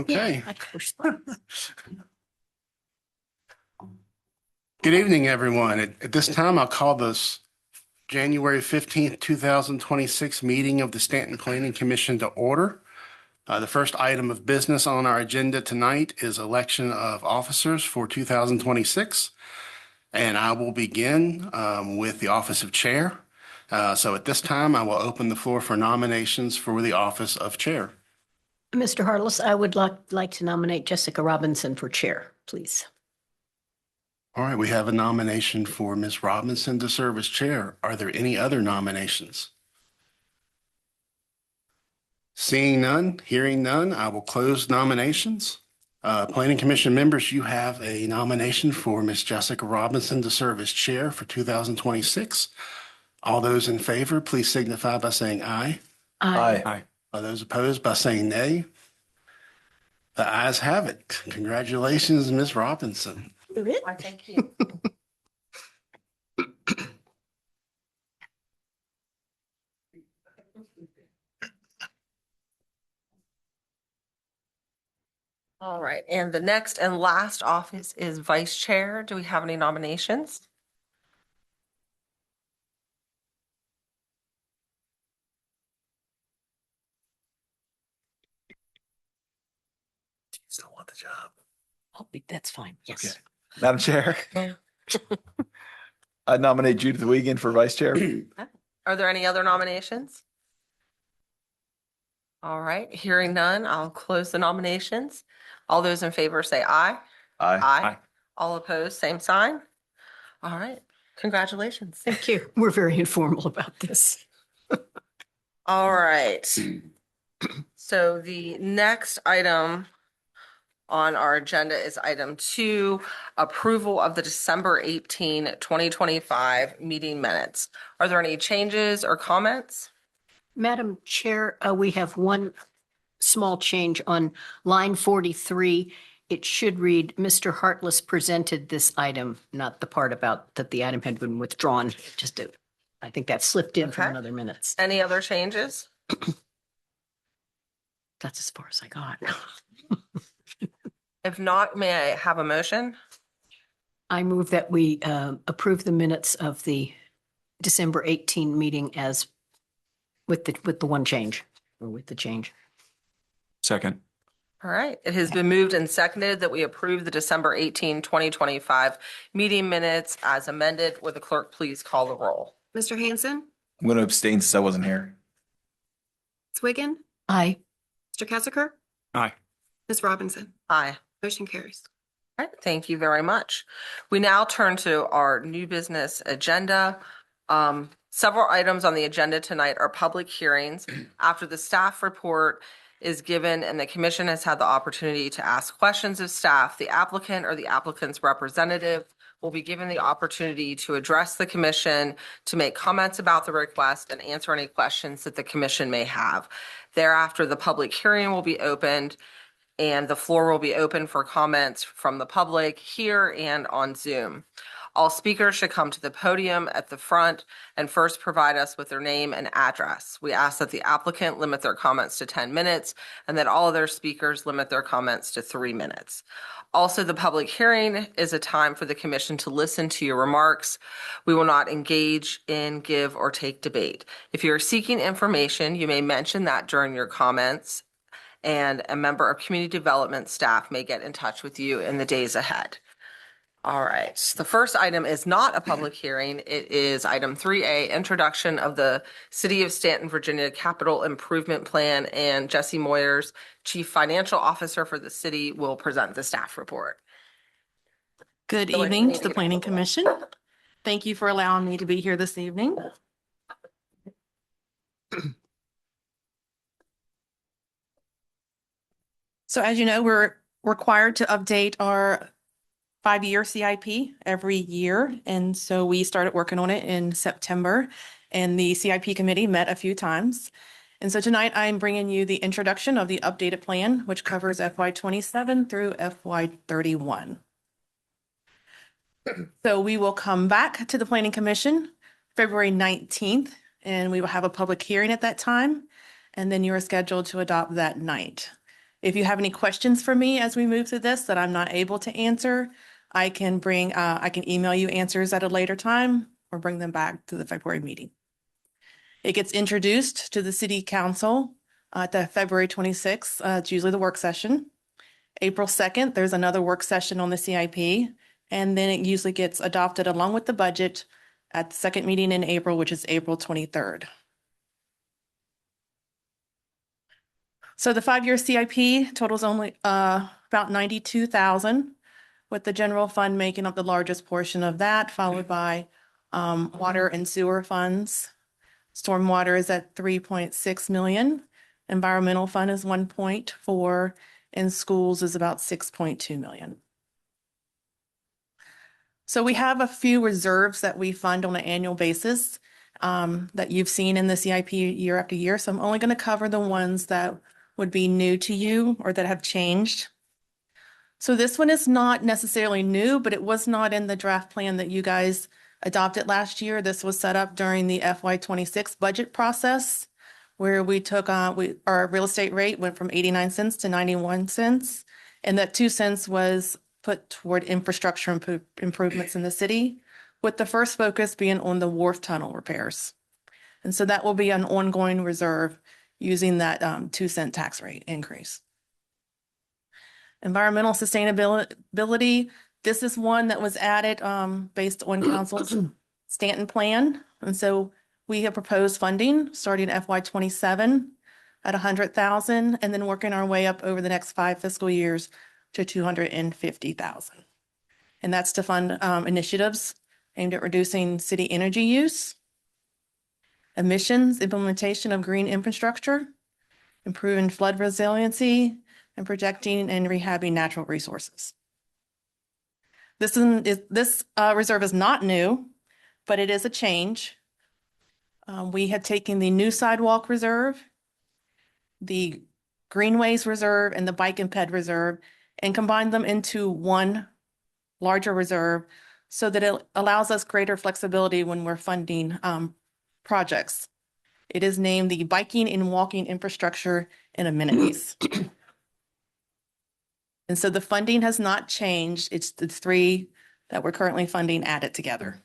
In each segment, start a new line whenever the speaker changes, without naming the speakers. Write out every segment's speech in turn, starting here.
Okay.
I pushed.
Good evening, everyone. At this time, I'll call this January 15th, 2026 meeting of the Staunton Planning Commission to order. The first item of business on our agenda tonight is election of officers for 2026. And I will begin with the office of chair. So at this time, I will open the floor for nominations for the office of chair.
Mr. Hartless, I would like to nominate Jessica Robinson for chair, please.
All right, we have a nomination for Ms. Robinson to serve as chair. Are there any other nominations? Seeing none, hearing none, I will close nominations. Planning Commission members, you have a nomination for Ms. Jessica Robinson to serve as chair for 2026. All those in favor, please signify by saying aye.
Aye.
All those opposed by saying nay. The ayes have it. Congratulations, Ms. Robinson.
Why, thank you. All right, and the next and last office is vice chair. Do we have any nominations?
Still want the job.
Oh, that's fine. Yes.
Okay. Madam Chair,
Yeah.
I nominate Judith Wiegand for vice chair.
Are there any other nominations? All right, hearing none, I'll close the nominations. All those in favor say aye.
Aye.
All opposed, same sign. All right, congratulations.
Thank you. We're very informal about this.
All right. So the next item on our agenda is item 2, approval of the December 18, 2025 meeting minutes. Are there any changes or comments?
Madam Chair, we have one small change on line 43. It should read, Mr. Hartless presented this item, not the part about that the item had been withdrawn. I think that slipped in from
Okay.
another minutes.
Any other changes?
That's as far as I got.
If not, may I have a motion?
I move that we approve the minutes of the December 18 meeting as with the one change, or with the change.
Second.
All right, it has been moved and seconded that we approve the December 18, 2025 meeting minutes as amended. Would the clerk please call the roll?
Mr. Hanson,
I'm going to abstain since I wasn't here.
Swiggin,
Aye.
Mr. Keziker,
Aye.
Ms. Robinson.
Aye.
Motion carries.
All right, thank you very much. We now turn to our new business agenda. Several items on the agenda tonight are public hearings. After the staff report is given and the commission has had the opportunity to ask questions of staff, the applicant or the applicant's representative will be given the opportunity to address the commission, to make comments about the request and answer any questions that the commission may have. Thereafter, the public hearing will be opened and the floor will be open for comments from the public here and on Zoom. All speakers should come to the podium at the front and first provide us with their name and address. We ask that the applicant limit their comments to 10 minutes and that all other speakers limit their comments to 3 minutes. Also, the public hearing is a time for the commission to listen to your remarks. We will not engage in, give, or take debate. If you're seeking information, you may mention that during your comments, and a member of community development staff may get in touch with you in the days ahead. All right, the first item is not a public hearing. It is item 3A, introduction of the City of Staunton, Virginia Capital Improvement Plan, and Jesse Moyers, Chief Financial Officer for the city, will present the staff report.
Good
Feel like we
evening
need
to
to
the
get
Planning
a little
Commission. Thank you for allowing me to be here this evening. So as you know, we're required to update our 5-year CIP every year. And so we started working on it in September and the CIP committee met a few times. And so tonight I'm bringing you the introduction of the updated plan, which covers FY27 through FY31. So we will come back to the Planning Commission February 19th, and we will have a public hearing at that time. And then you are scheduled to adopt that night. If you have any questions for me as we move through this that I'm not able to answer, I can email you answers at a later time or bring them back to the February meeting. It gets introduced to the city council at the February 26th. It's usually the work session. April 2nd, there's another work session on the CIP, and then it usually gets adopted along with the budget at the second meeting in April, which is April 23rd. So the 5-year CIP totals only about 92,000, with the general fund making up the largest portion of that, followed by water and sewer funds. Stormwater is at 3.6 million. Environmental fund is 1.4, and schools is about 6.2 million. So we have a few reserves that we fund on an annual basis that you've seen in the CIP year after year. So I'm only going to cover the ones that would be new to you or that have changed. So this one is not necessarily new, but it was not in the draft plan that you guys adopted last year. This was set up during the FY26 budget process, where we took our real estate rate went from 89 cents to 91 cents. And that 2 cents was put toward infrastructure improvements in the city, with the first focus being on the wharf tunnel repairs. And so that will be an ongoing reserve using that 2-cent tax rate increase. Environmental sustainability, this is one that was added based on council's Staunton plan. And so we have proposed funding starting FY27 at 100,000 and then working our way up over the next 5 fiscal years to 250,000. And that's to fund initiatives aimed at reducing city energy use, emissions, implementation of green infrastructure, improving flood resiliency, and protecting and rehabbing natural resources. This reserve is not new, but it is a change. We have taken the new sidewalk reserve, the greenways reserve, and the bike and ped reserve and combined them into one larger reserve so that it allows us greater flexibility when we're funding projects. It is named the Biking and Walking Infrastructure and Amenities. And so the funding has not changed. It's the 3 that we're currently funding added together.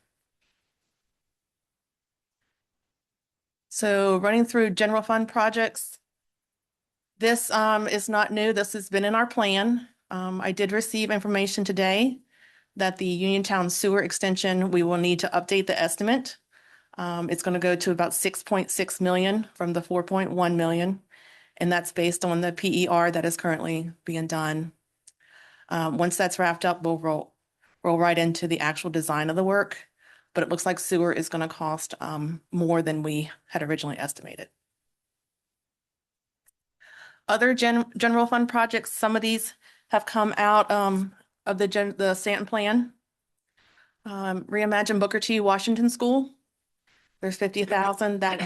So running through general fund projects, this is not new. This has been in our plan. I did receive information today that the Uniontown sewer extension, we will need to update the estimate. It's going to go to about 6.6 million from the 4.1 million. And that's based on the PER that is currently being done. Once that's wrapped up, we'll roll right into the actual design of the work. But it looks like sewer is going to cost more than we had originally estimated. Other general fund projects, some of these have come out of the Staunton plan. Reimagine Booker T. Washington School. There's 50,000 that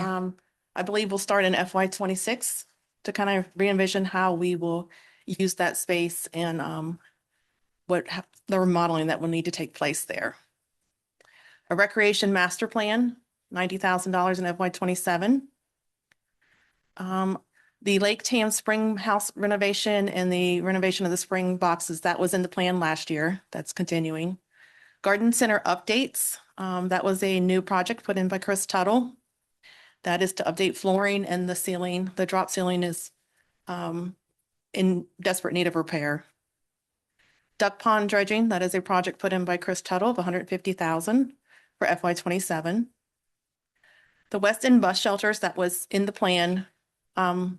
I believe will start in FY26 to kind of re-envision how we will use that space and what the remodeling that will need to take place there. A recreation master plan, $90,000 in FY27. The Lake Tam Spring House renovation and the renovation of the spring boxes, that was in the plan last year. That's continuing. Garden Center updates. That was a new project put in by Chris Tuttle. That is to update flooring and the ceiling. The drop ceiling is in desperate need of repair. Duck pond dredging, that is a project put in by Chris Tuttle of $150,000 for FY27. The West End bus shelters, that was in the plan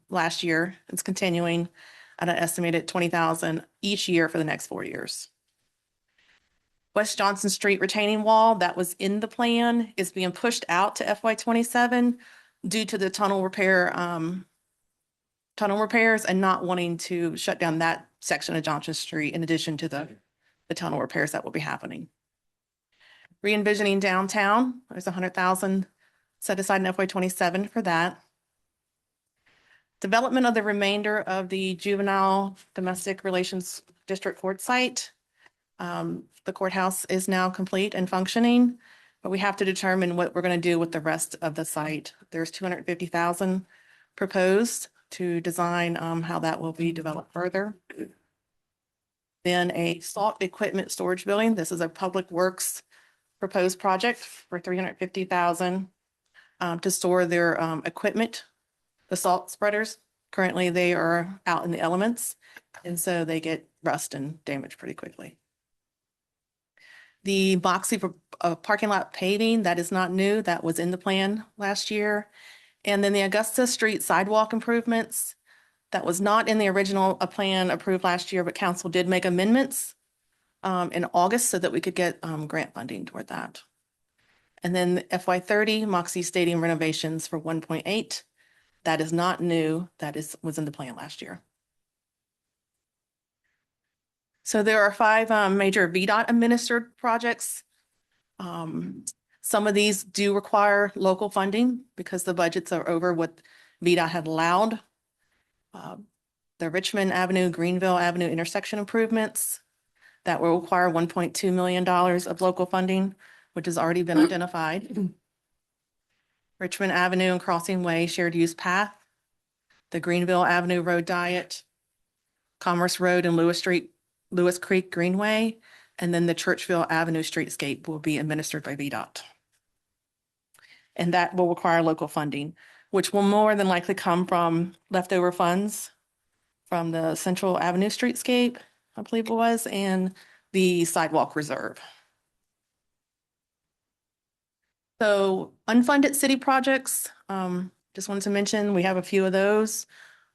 last year. It's continuing at an estimated $20,000 each year for the next 4 years. West Johnson Street retaining wall, that was in the plan, is being pushed out to FY27 due to the tunnel repairs and not wanting to shut down that section of Johnson Street in addition to the tunnel repairs that will be happening. Re-envisioning downtown, there's 100,000 set aside in FY27 for that. Development of the remainder of the juvenile domestic relations district court site. The courthouse is now complete and functioning, but we have to determine what we're going to do with the rest of the site. There's 250,000 proposed to design how that will be developed further. Then a salt equipment storage building. This is a public works proposed project for $350,000 to store their equipment, the salt spreaders. Currently, they are out in the elements, and so they get rust and damage pretty quickly. The Moxie parking lot paving, that is not new. That was in the plan last year. And then the Augusta Street sidewalk improvements, that was not in the original plan approved last year, but council did make amendments in August so that we could get grant funding toward that. And then FY30 Moxie Stadium renovations for 1.8. That is not new. That was in the plan last year. So there are 5 major VDOT administered projects. Some of these do require local funding because the budgets are over what VDOT had allowed. The Richmond Avenue, Greenville Avenue intersection improvements that will require $1.2 million of local funding, which has already been identified. Richmond Avenue and Crossing Way shared use path, the Greenville Avenue road diet, Commerce Road and Lewis Creek Greenway, and then the Churchville Avenue streetscape will be administered by VDOT. And that will require local funding, which will more than likely come from leftover funds from the Central Avenue streetscape, I believe it was, and the sidewalk reserve. So unfunded city projects, just wanted to mention, we have a few of those.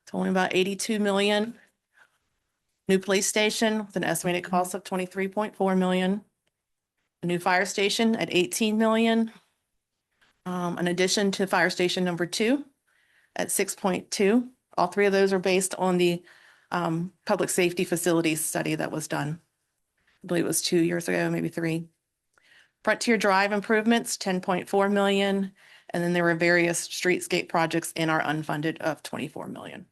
It's only about 82 million. New police station with an estimated cost of 23.4 million. A new fire station at 18 million. In addition to fire station number 2 at 6.2. All 3 of those are based on the public safety facilities study that was done. I believe it was 2 years ago, maybe 3. Frontier Drive improvements, 10.4 million. And then there were various streetscape projects in our unfunded of 24 million.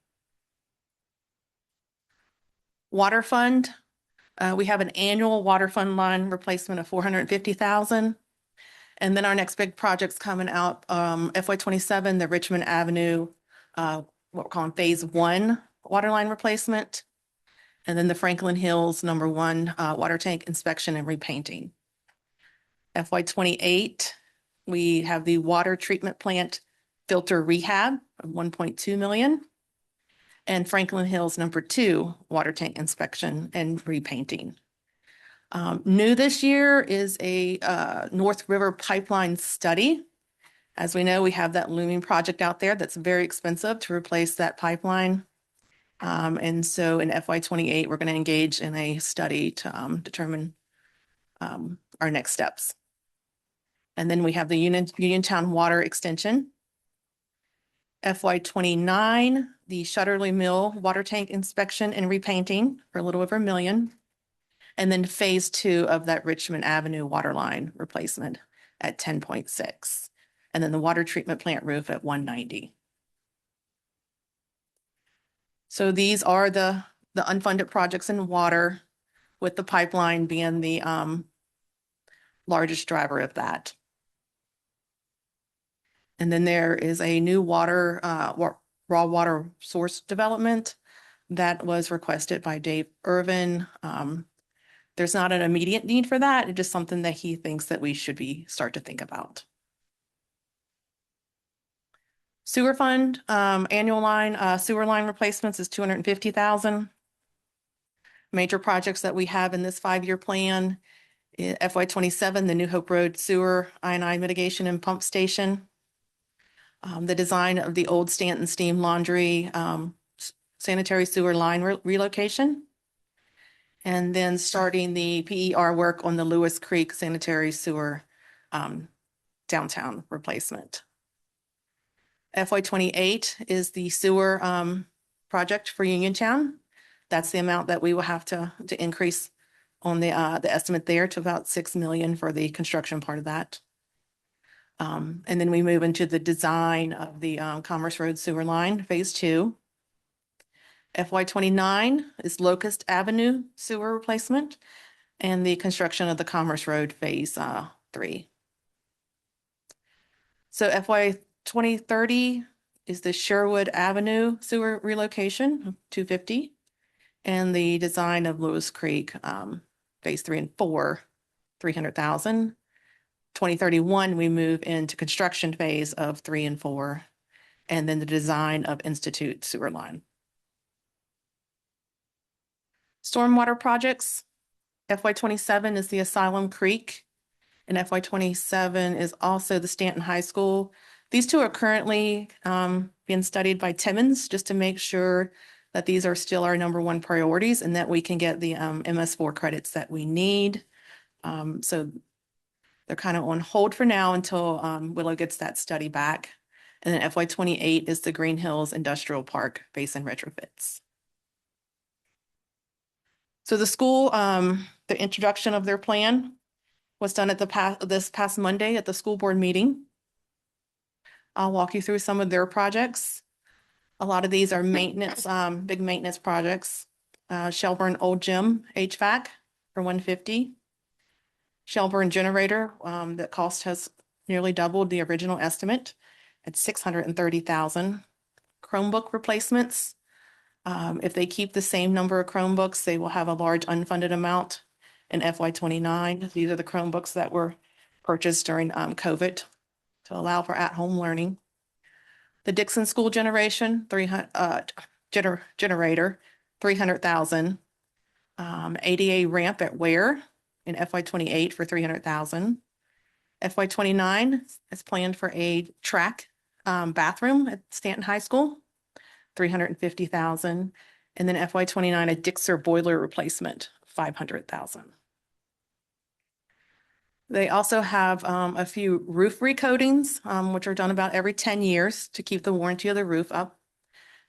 Water fund, we have an annual water fund line replacement of 450,000. And then our next big project's coming out, FY27, the Richmond Avenue, what we're calling phase 1 water line replacement. And then the Franklin Hills #1 water tank inspection and repainting. FY28, we have the water treatment plant filter rehab of 1.2 million. And Franklin Hills #2 water tank inspection and repainting. New this year is a North River pipeline study. As we know, we have that looming project out there that's very expensive to replace that pipeline. And so in FY28, we're going to engage in a study to determine our next steps. And then we have the Uniontown water extension. FY29, the Shutterley Mill water tank inspection and repainting for a little over $1 million. And then phase 2 of that Richmond Avenue water line replacement at 10.6. And then the water treatment plant roof at 190. So these are the unfunded projects in water, with the pipeline being the largest driver of that. And then there is a new water, raw water source development that was requested by Dave Irvin. There's not an immediate need for that. It's just something that he thinks that we should start to think about. Sewer fund, annual line, sewer line replacements is 250,000. Major projects that we have in this 5-year plan, FY27, the New Hope Road sewer I&I mitigation and pump station. The design of the old Staunton steam laundry sanitary sewer line relocation. And then starting the PER work on the Lewis Creek sanitary sewer downtown replacement. FY28 is the sewer project for Uniontown. That's the amount that we will have to increase on the estimate there to about 6 million for the construction part of that. And then we move into the design of the Commerce Road sewer line, phase 2. FY29 is Locust Avenue sewer replacement and the construction of the Commerce Road phase 3. So FY 2030 is the Sherwood Avenue sewer relocation, 250. And the design of Lewis Creek, phase 3 and 4, 300,000. 2031, we move into construction phase of 3 and 4, and then the design of Institute sewer line. Stormwater projects, FY27 is the Asylum Creek, and FY27 is also the Staunton High School. These two are currently being studied by Timmons just to make sure that these are still our number one priorities and that we can get the MS4 credits that we need. So they're kind of on hold for now until Willow gets that study back. And then FY28 is the Green Hills Industrial Park basin retrofits. So the school, the introduction of their plan was done at this past Monday at the school board meeting. I'll walk you through some of their projects. A lot of these are maintenance, big maintenance projects. Shelburne Old Gym HVAC for 150. Shelburne generator, that cost has nearly doubled the original estimate at 630,000. Chromebook replacements. If they keep the same number of Chromebooks, they will have a large unfunded amount in FY29. These are the Chromebooks that were purchased during COVID to allow for at-home learning. The Dixon School generation, generator, 300,000. ADA ramp at Ware in FY28 for 300,000. FY29 is planned for a track bathroom at Staunton High School, 350,000. And then FY29, a Dixer boiler replacement, 500,000. They also have a few roof recoatings, which are done about every 10 years to keep the warranty of the roof up.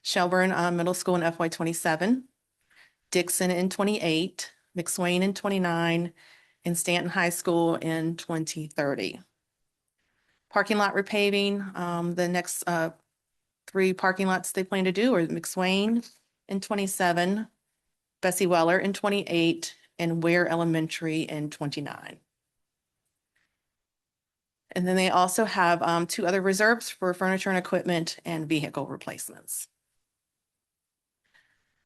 Shelburne Middle School in FY27, Dixon in 28, McSwain in 29, and Staunton High School in 2030. Parking lot repaving, the next 3 parking lots they plan to do are McSwain in 27, Bessie Weller in 28, and Ware Elementary in 29. And then they also have 2 other reserves for furniture and equipment and vehicle replacements.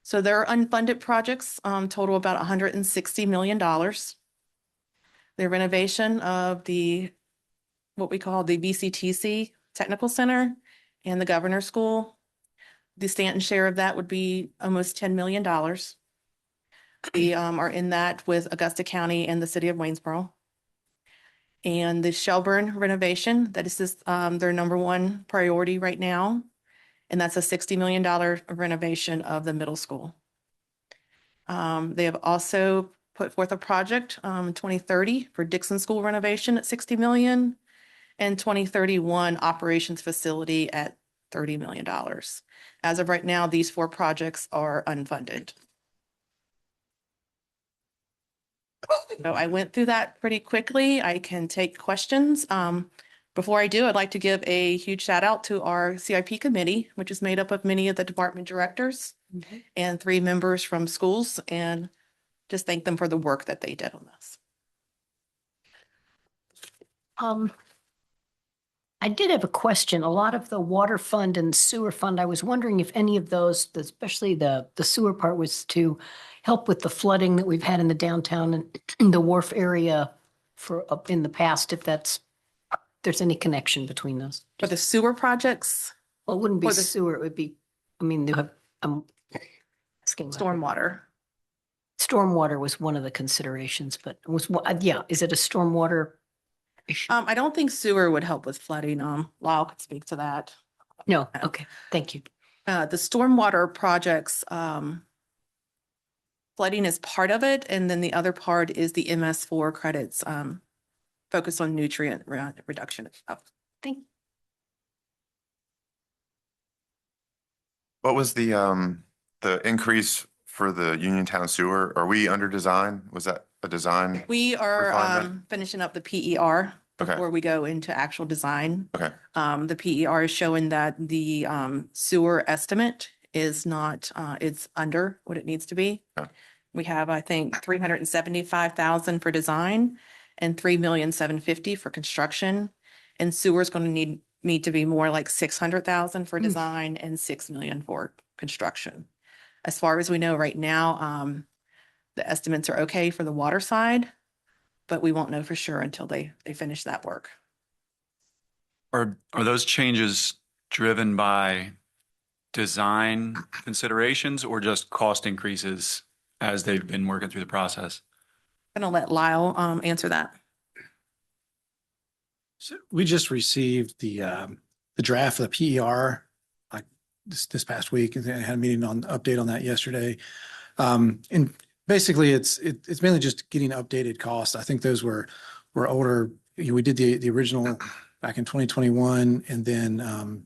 So their unfunded projects total about $160 million. The renovation of what we call the VCTC Technical Center and the Governor's School. The Staunton share of that would be almost $10 million. We are in that with Augusta County and the city of Waynesboro. And the Shelburne renovation, that is their number one priority right now. And that's a $60 million renovation of the middle school. They have also put forth a project in 2030 for Dixon School renovation at $60 million and 2031 operations facility at $30 million. As of right now, these 4 projects are unfunded. So I went through that pretty quickly. I can take questions. Before I do, I'd like to give a huge shout out to our CIP committee, which is made up of many of the department directors and 3 members from schools, and just thank them for the work that they did on this.
I did have a question. A lot of the water fund and sewer fund, I was wondering if any of those, especially the sewer part, was to help with the flooding that we've had in the downtown and the wharf area for up in the past, if there's any connection between those.
For the sewer projects,
Well, it wouldn't be
For the-
sewer, it would be, I mean, they have, asking.
stormwater.
Stormwater was one of the considerations, but yeah, is it a stormwater issue?
I don't think sewer would help with flooding. Lyle could speak to that.
No, okay, thank you.
The stormwater projects, flooding is part of it, and then the other part is the MS4 credits, focused on nutrient reduction and stuff.
Thank,
What was the increase for the Uniontown sewer? Are we under design? Was that a design?
We are
Refinement?
finishing up the PER
Okay.
before we go into actual design.
Okay.
The PER is showing that the sewer estimate is not, it's under what it needs to be.
Okay.
We have, I think, 375,000 for design and 3,750,000 for construction. And sewer is going to need need to be more like 600,000 for design and 6 million for construction. As far as we know right now, the estimates are okay for the water side, but we won't know for sure until they finish that work.
Are those changes driven by design considerations or just cost increases as they've been working through the process?
I'm gonna let Lyle answer that.
So we just received the draft of the PER like this past week, and I had a meeting on update on that yesterday. And basically, it's mainly just getting updated costs. I think those were older. We did the original back in 2021, and then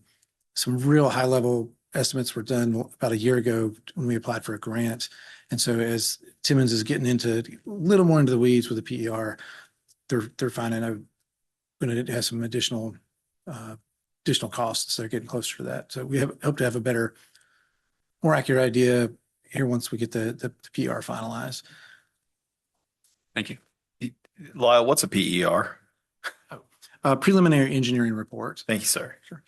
some real high level estimates were done about a year ago when we applied for a grant. And so as Timmons is getting into a little more into the weeds with the PER, they're finding out going to have some additional costs. So they're getting closer to that. So we hope to have a better, more accurate idea here once we get the PR finalized.
Thank you.
Lyle, what's a PER?
Preliminary engineering report.
Thank you, sir.
Sure.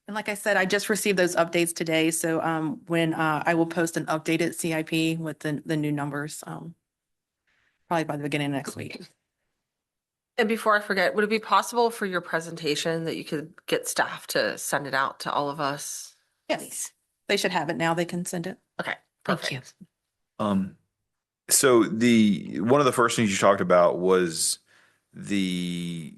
And like I said, I just received those updates today. So when I will post an updated CIP with the new numbers, probably by the beginning of next week.
And before I forget, would it be possible for your presentation that you could get staff to send it out to all of us?
Yes, they should have it now. They can send it.
Okay,
Thank you.
perfect.
So one of the first things you talked about was the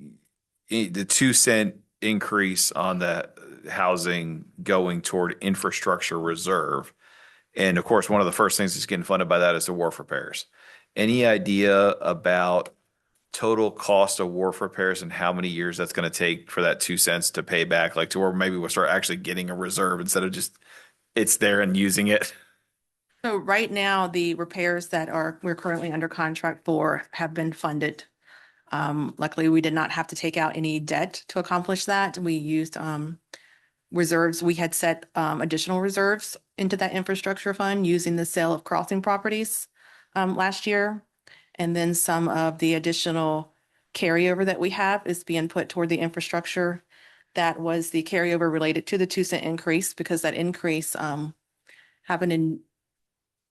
2 cent increase on the housing going toward infrastructure reserve. And of course, one of the first things that's getting funded by that is the wharf repairs. Any idea about total cost of wharf repairs and how many years that's going to take for that 2 cents to pay back, like to where maybe we'll start actually getting a reserve instead of just it's there and using it?
So right now, the repairs that we're currently under contract for have been funded. Luckily, we did not have to take out any debt to accomplish that. We used reserves. We had set additional reserves into that infrastructure fund using the sale of crossing properties last year. And then some of the additional carryover that we have is being put toward the infrastructure. That was the carryover related to the 2 cent increase, because that increase happened in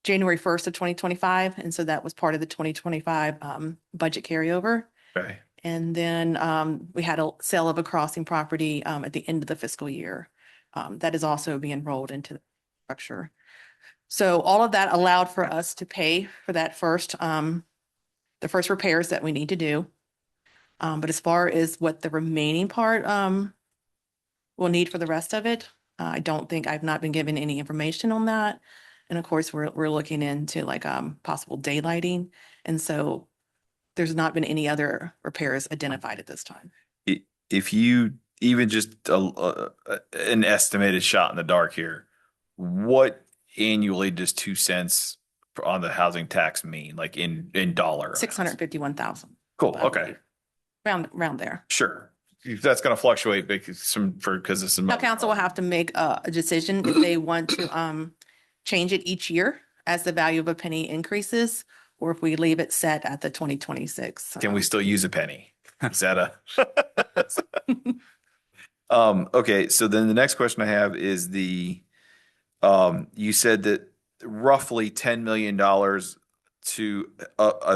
January 1st of 2025. And so that was part of the 2025 budget carryover.
Okay.
And then we had a sale of a crossing property at the end of the fiscal year. That is also being rolled into the structure. So all of that allowed for us to pay for that the first repairs that we need to do. But as far as what the remaining part we'll need for the rest of it, I don't think I've not been given any information on that. And of course, we're looking into like possible daylighting. And so there's not been any other repairs identified at this time.
If you even just an estimated shot in the dark here, what annually does 2 cents on the housing tax mean, like in dollar amounts?
651,000.
Cool. Okay.
Around there.
Sure. That's going to fluctuate because of some.
Now, council will have to make a decision if they want to change it each year as the value of a penny increases, or if we leave it set at the 2026.
Can we still use a penny? Is that okay. So then the next question I have is you said that roughly $10 million to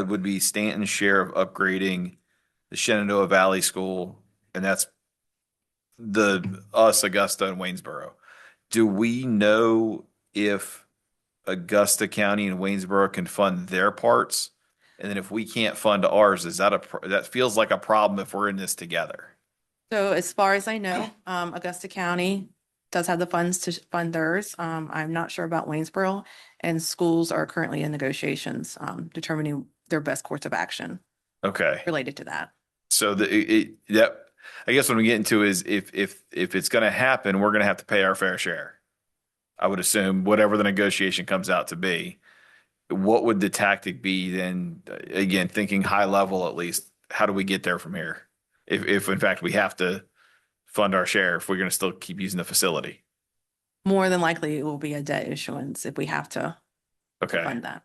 would be Staunton's share of upgrading the Shenandoah Valley School, and that's us, Augusta, and Waynesboro. Do we know if Augusta County and Waynesboro can fund their parts? And then if we can't fund ours, that feels like a problem if we're in this together?
So as far as I know, Augusta County does have the funds to fund theirs. I'm not sure about Waynesboro, and schools are currently in negotiations, determining their best course of action
Okay.
related to that.
So I guess what we get into is if it's going to happen, we're going to have to pay our fair share. I would assume whatever the negotiation comes out to be. What would the tactic be then? Again, thinking high level, at least, how do we get there from here? If in fact we have to fund our share, if we're going to still keep using the facility.
More than likely, it will be a debt issuance if we have to
Okay.
fund that.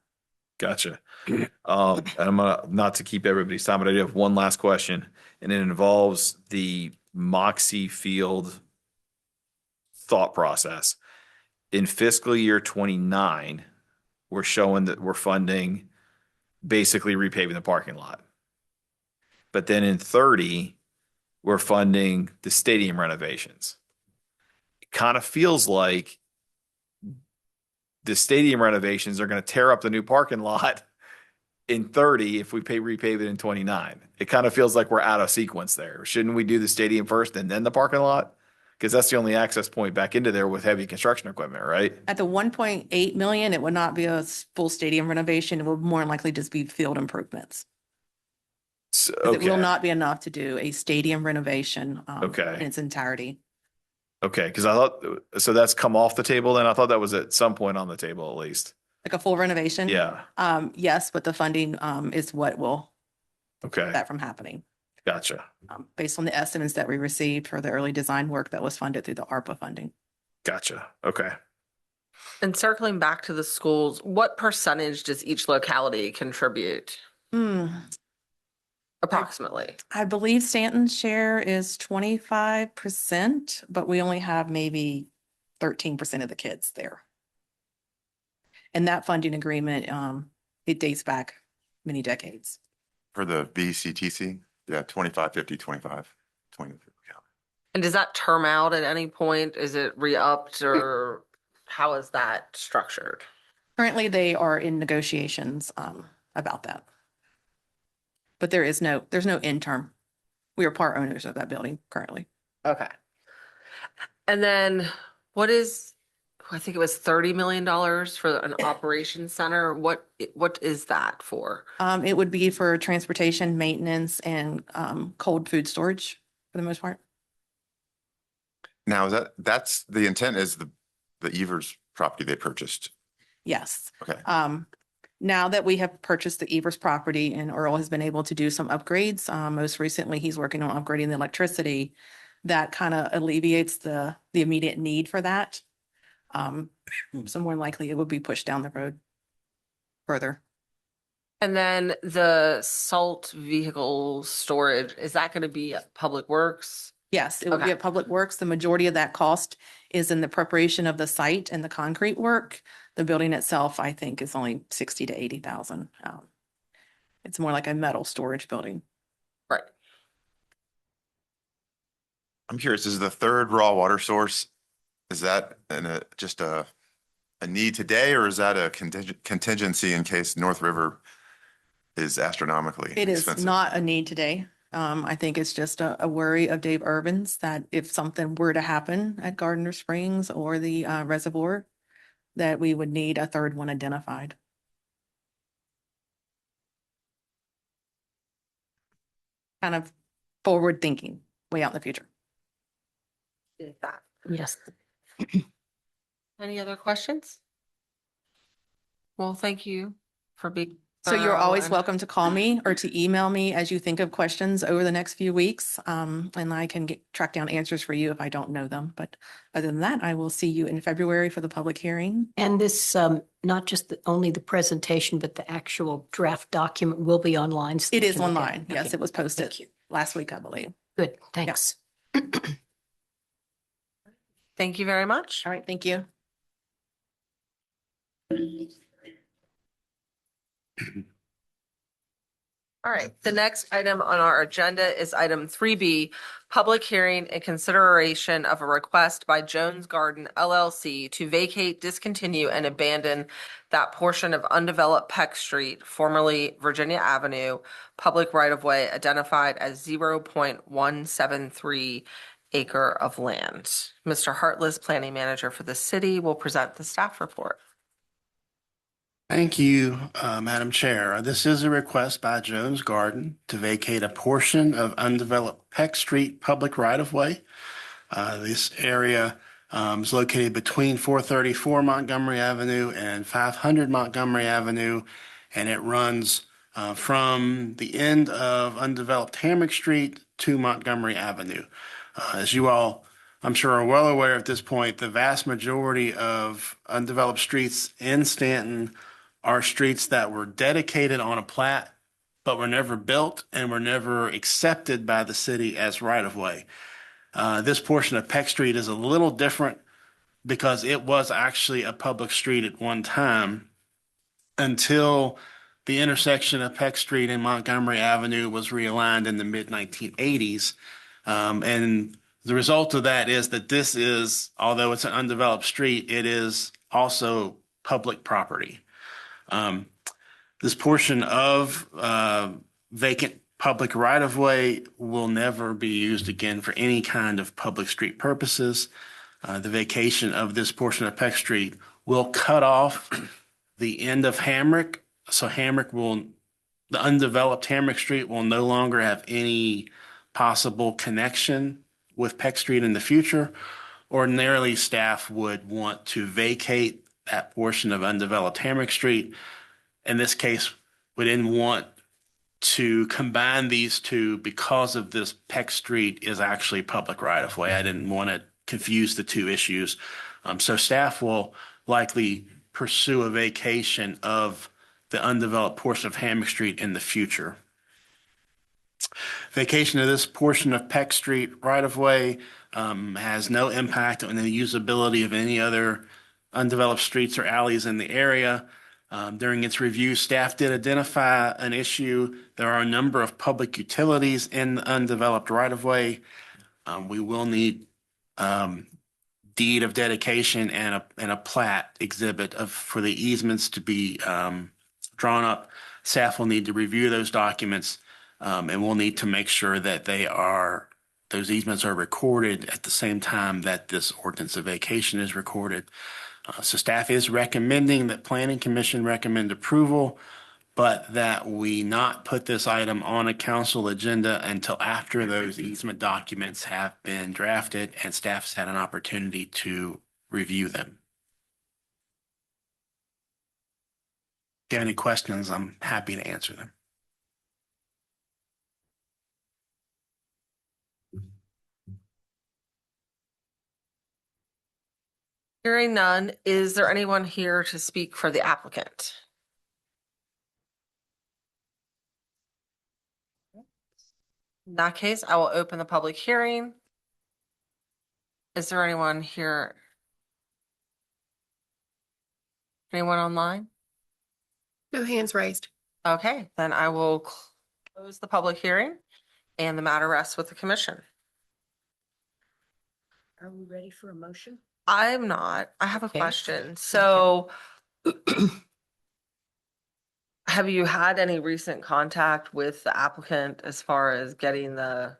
Gotcha. And I'm gonna, not to keep everybody's time, but I do have one last question, and it involves the Moxie Field thought process. In fiscal year 29, we're showing that we're funding basically repaving the parking lot. But then in 30, we're funding the stadium renovations. It kind of feels like the stadium renovations are going to tear up the new parking lot in 30 if we repave it in 29. It kind of feels like we're out of sequence there. Shouldn't we do the stadium first and then the parking lot? Because that's the only access point back into there with heavy construction equipment, right?
At the 1.8 million, it would not be a full stadium renovation. It would more likely just be field improvements.
So,
'Cause it will
okay.
not be enough to do a stadium renovation
Okay.
in its entirety.
Okay, because I thought, so that's come off the table then? I thought that was at some point on the table at least.
Like a full renovation?
Yeah,
Yes, but the funding is what will
okay,
that from happening.
gotcha.
Based on the estimates that we received for the early design work that was funded through the ARPA funding.
Gotcha. Okay.
And circling back to the schools, what percentage does each locality contribute approximately?
I believe Stanton's share is 25%, but we only have maybe 13% of the kids there. And that funding agreement, it dates back many decades.
For the VCTC, yeah, 25, 50, 25, 20. Yeah.
And does that term out at any point? Is it re-upped or how is that structured?
Currently, they are in negotiations about that. But there's no end term. We are part owners of that building currently.
Okay. And then what is, I think it was $30 million for an operations center. What is that for?
It would be for transportation, maintenance, and cold food storage for the most part.
Now, that's the intent is the Evers property they purchased.
Yes.
Okay.
Now that we have purchased the Evers property and Earl has been able to do some upgrades, most recently he's working on upgrading the electricity. That kind of alleviates the immediate need for that. So more likely it would be pushed down the road further.
And then the salt vehicle storage, is that going to be at Public Works?
Yes, it would be
Okay.
at Public Works. The majority of that cost is in the preparation of the site and the concrete work. The building itself, I think, is only 60 to 80,000. It's more like a metal storage building.
Right.
I'm curious, is the third raw water source, is that just a need today, or is that a contingency in case North River is astronomically
It is
expensive?
not a need today. I think it's just a worry of Dave Urban's that if something were to happen at Gardner Springs or the reservoir, that we would need a third one identified. Kind of forward thinking, way out in the future.
Is that?
Yes.
Any other questions? Well, thank you for being.
So you're
thorough
always
and-
welcome to call me or to email me as you think of questions over the next few weeks. And I can track down answers for you if I don't know them. But other than that, I will see you in February for the public hearing.
And this, not just only the presentation, but the actual draft document will be online. so
It
they
is
can look at
online. Yes,
Okay.
it was posted
Thank you.
last week, I believe.
Good, thanks.
Thank you very much.
All right, thank you.
All right, the next item on our agenda is item 3B, public hearing and consideration of a request by Jones Garden LLC to vacate, discontinue, and abandon that portion of undeveloped Peck Street, formerly Virginia Avenue, public right-of-way identified as 0.173 acre of land. Mr. Hartless, Planning Manager for the city, will present the staff report.
Thank you, Madam Chair. This is a request by Jones Garden to vacate a portion of undeveloped Peck Street public right-of-way. This area is located between 434 Montgomery Avenue and 500 Montgomery Avenue, and it runs from the end of undeveloped Hammock Street to Montgomery Avenue. As you all, I'm sure, are well aware at this point, the vast majority of undeveloped streets in Staunton are streets that were dedicated on a plat, but were never built and were never accepted by the city as right-of-way. This portion of Peck Street is a little different because it was actually a public street at one time until the intersection of Peck Street and Montgomery Avenue was realigned in the mid-1980s. And the result of that is that this is, although it's an undeveloped street, it is also public property. This portion of vacant public right-of-way will never be used again for any kind of public street purposes. The vacation of this portion of Peck Street will cut off the end of Hamrick. So the undeveloped Hamrick Street will no longer have any possible connection with Peck Street in the future. Ordinarily, staff would want to vacate that portion of undeveloped Hamrick Street. In this case, we didn't want to combine these two because of this Peck Street is actually public right-of-way. I didn't want to confuse the two issues. So staff will likely pursue a vacation of the undeveloped portion of Hammock Street in the future. Vacation of this portion of Peck Street right-of-way has no impact on the usability of any other undeveloped streets or alleys in the area. During its review, staff did identify an issue. There are a number of public utilities in the undeveloped right-of-way. We will need deed of dedication and a plat exhibit for the easements to be drawn up. Staff will need to review those documents, and we'll need to make sure that those easements are recorded at the same time that this ordinance of vacation is recorded. So staff is recommending that Planning Commission recommend approval, but that we not put this item on a council agenda until after those easement documents have been drafted and staff has had an opportunity to review them. If you have any questions, I'm happy to answer them.
Hearing none, is there anyone here to speak for the applicant? In that case, I will open the public hearing. Is there anyone here? Anyone online?
No hands raised.
Okay, then I will close the public hearing and the matter rests with the commission.
Are we ready for a motion?
I'm not. I have a
Okay.
question. So have you had any recent contact with the applicant as far as getting the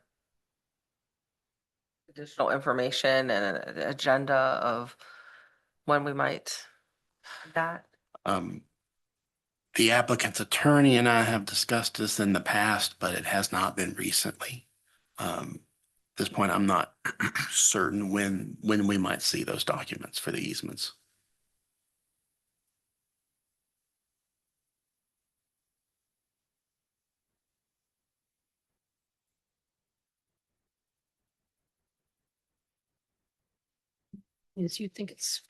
additional information and an agenda of when we might do that?
The applicant's attorney and I have discussed this in the past, but it has not been recently. At this point, I'm not certain when we might see those documents for the easements.
Is you think it's,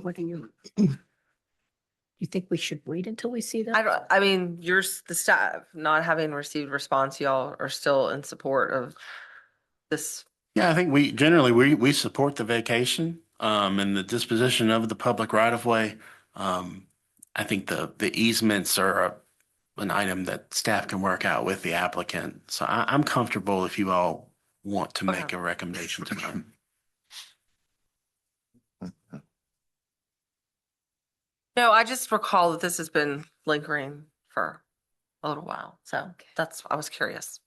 what do you think we should wait until we see that?
I mean, the staff not having received response, y'all are still in support of this.
Yeah, I think we support the vacation and the disposition of the public right of way. I think the easements are an item that staff can work out with the applicant. So I'm comfortable if you all want to make
Okay.
a recommendation tonight.
No, I just recall that this has been lingering for a little while. So I was curious.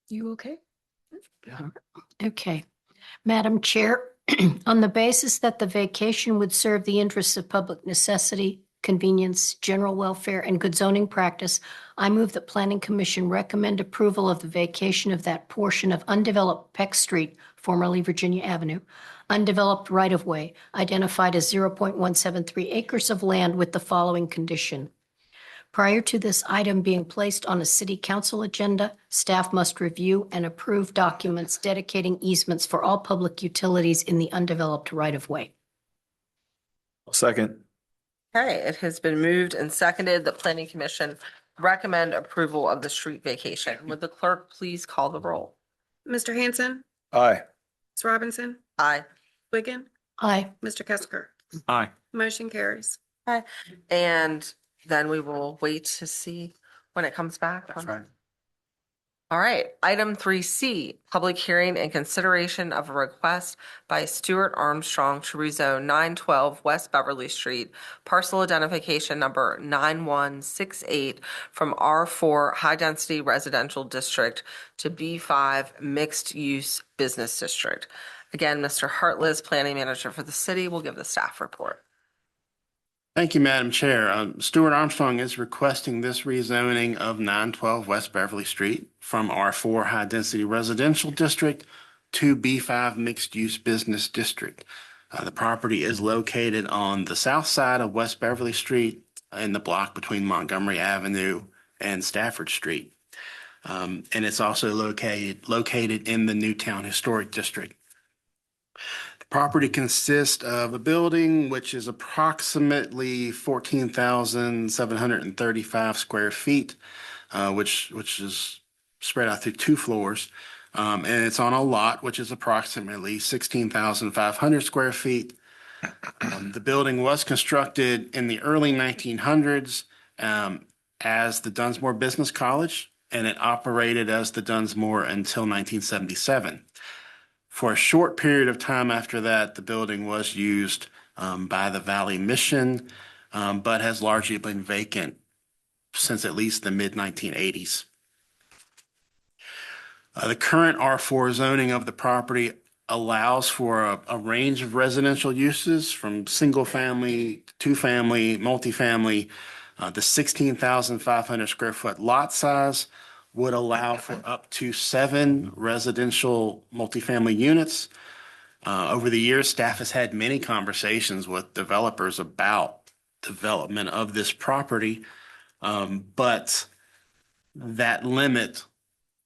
You okay? Okay. Madam Chair, on the basis that the vacation would serve the interests of public necessity, convenience, general welfare, and good zoning practice, I move that Planning Commission recommend approval of the vacation of that portion of undeveloped Peck Street, formerly Virginia Avenue, undeveloped right-of-way, identified as 0.173 acres of land with the following condition. Prior to this item being placed on a city council agenda, staff must review and approve documents dedicating easements for all public utilities in the undeveloped right-of-way.
Second.
Okay, it has been moved and seconded that Planning Commission recommend approval of the street vacation. Would the clerk please call the roll?
Mr. Hanson,
Aye.
Ms. Robinson,
Aye.
Wiggin,
Aye.
Mr. Kesker.
Aye.
Motion carries.
And then we will wait to see when it comes back.
That's right.
All right, item 3C, public hearing and consideration of a request by Stuart Armstrong to rezone 912 West Beverly Street, parcel identification number 9168 from R4 High Density Residential District to B5 Mixed Use Business District. Again, Mr. Hartless, Planning Manager for the city, will give the staff report.
Thank you, Madam Chair. Stuart Armstrong is requesting this rezoning of 912 West Beverly Street from R4 High Density Residential District to B5 Mixed Use Business District. The property is located on the south side of West Beverly Street in the block between Montgomery Avenue and Stafford Street. And it's also located in the Newtown Historic District. Property consists of a building which is approximately 14,735 square feet, which is spread out through 2 floors. And it's on a lot which is approximately 16,500 square feet. The building was constructed in the early 1900s as the Dunsmore Business College, and it operated as the Dunsmore until 1977. For a short period of time after that, the building was used by the Valley Mission, but has largely been vacant since at least the mid-1980s. The current R4 zoning of the property allows for a range of residential uses from single-family, two-family, multifamily. The 16,500 square foot lot size would allow for up to 7 residential multifamily units. Over the years, staff has had many conversations with developers about development of this property, but that limit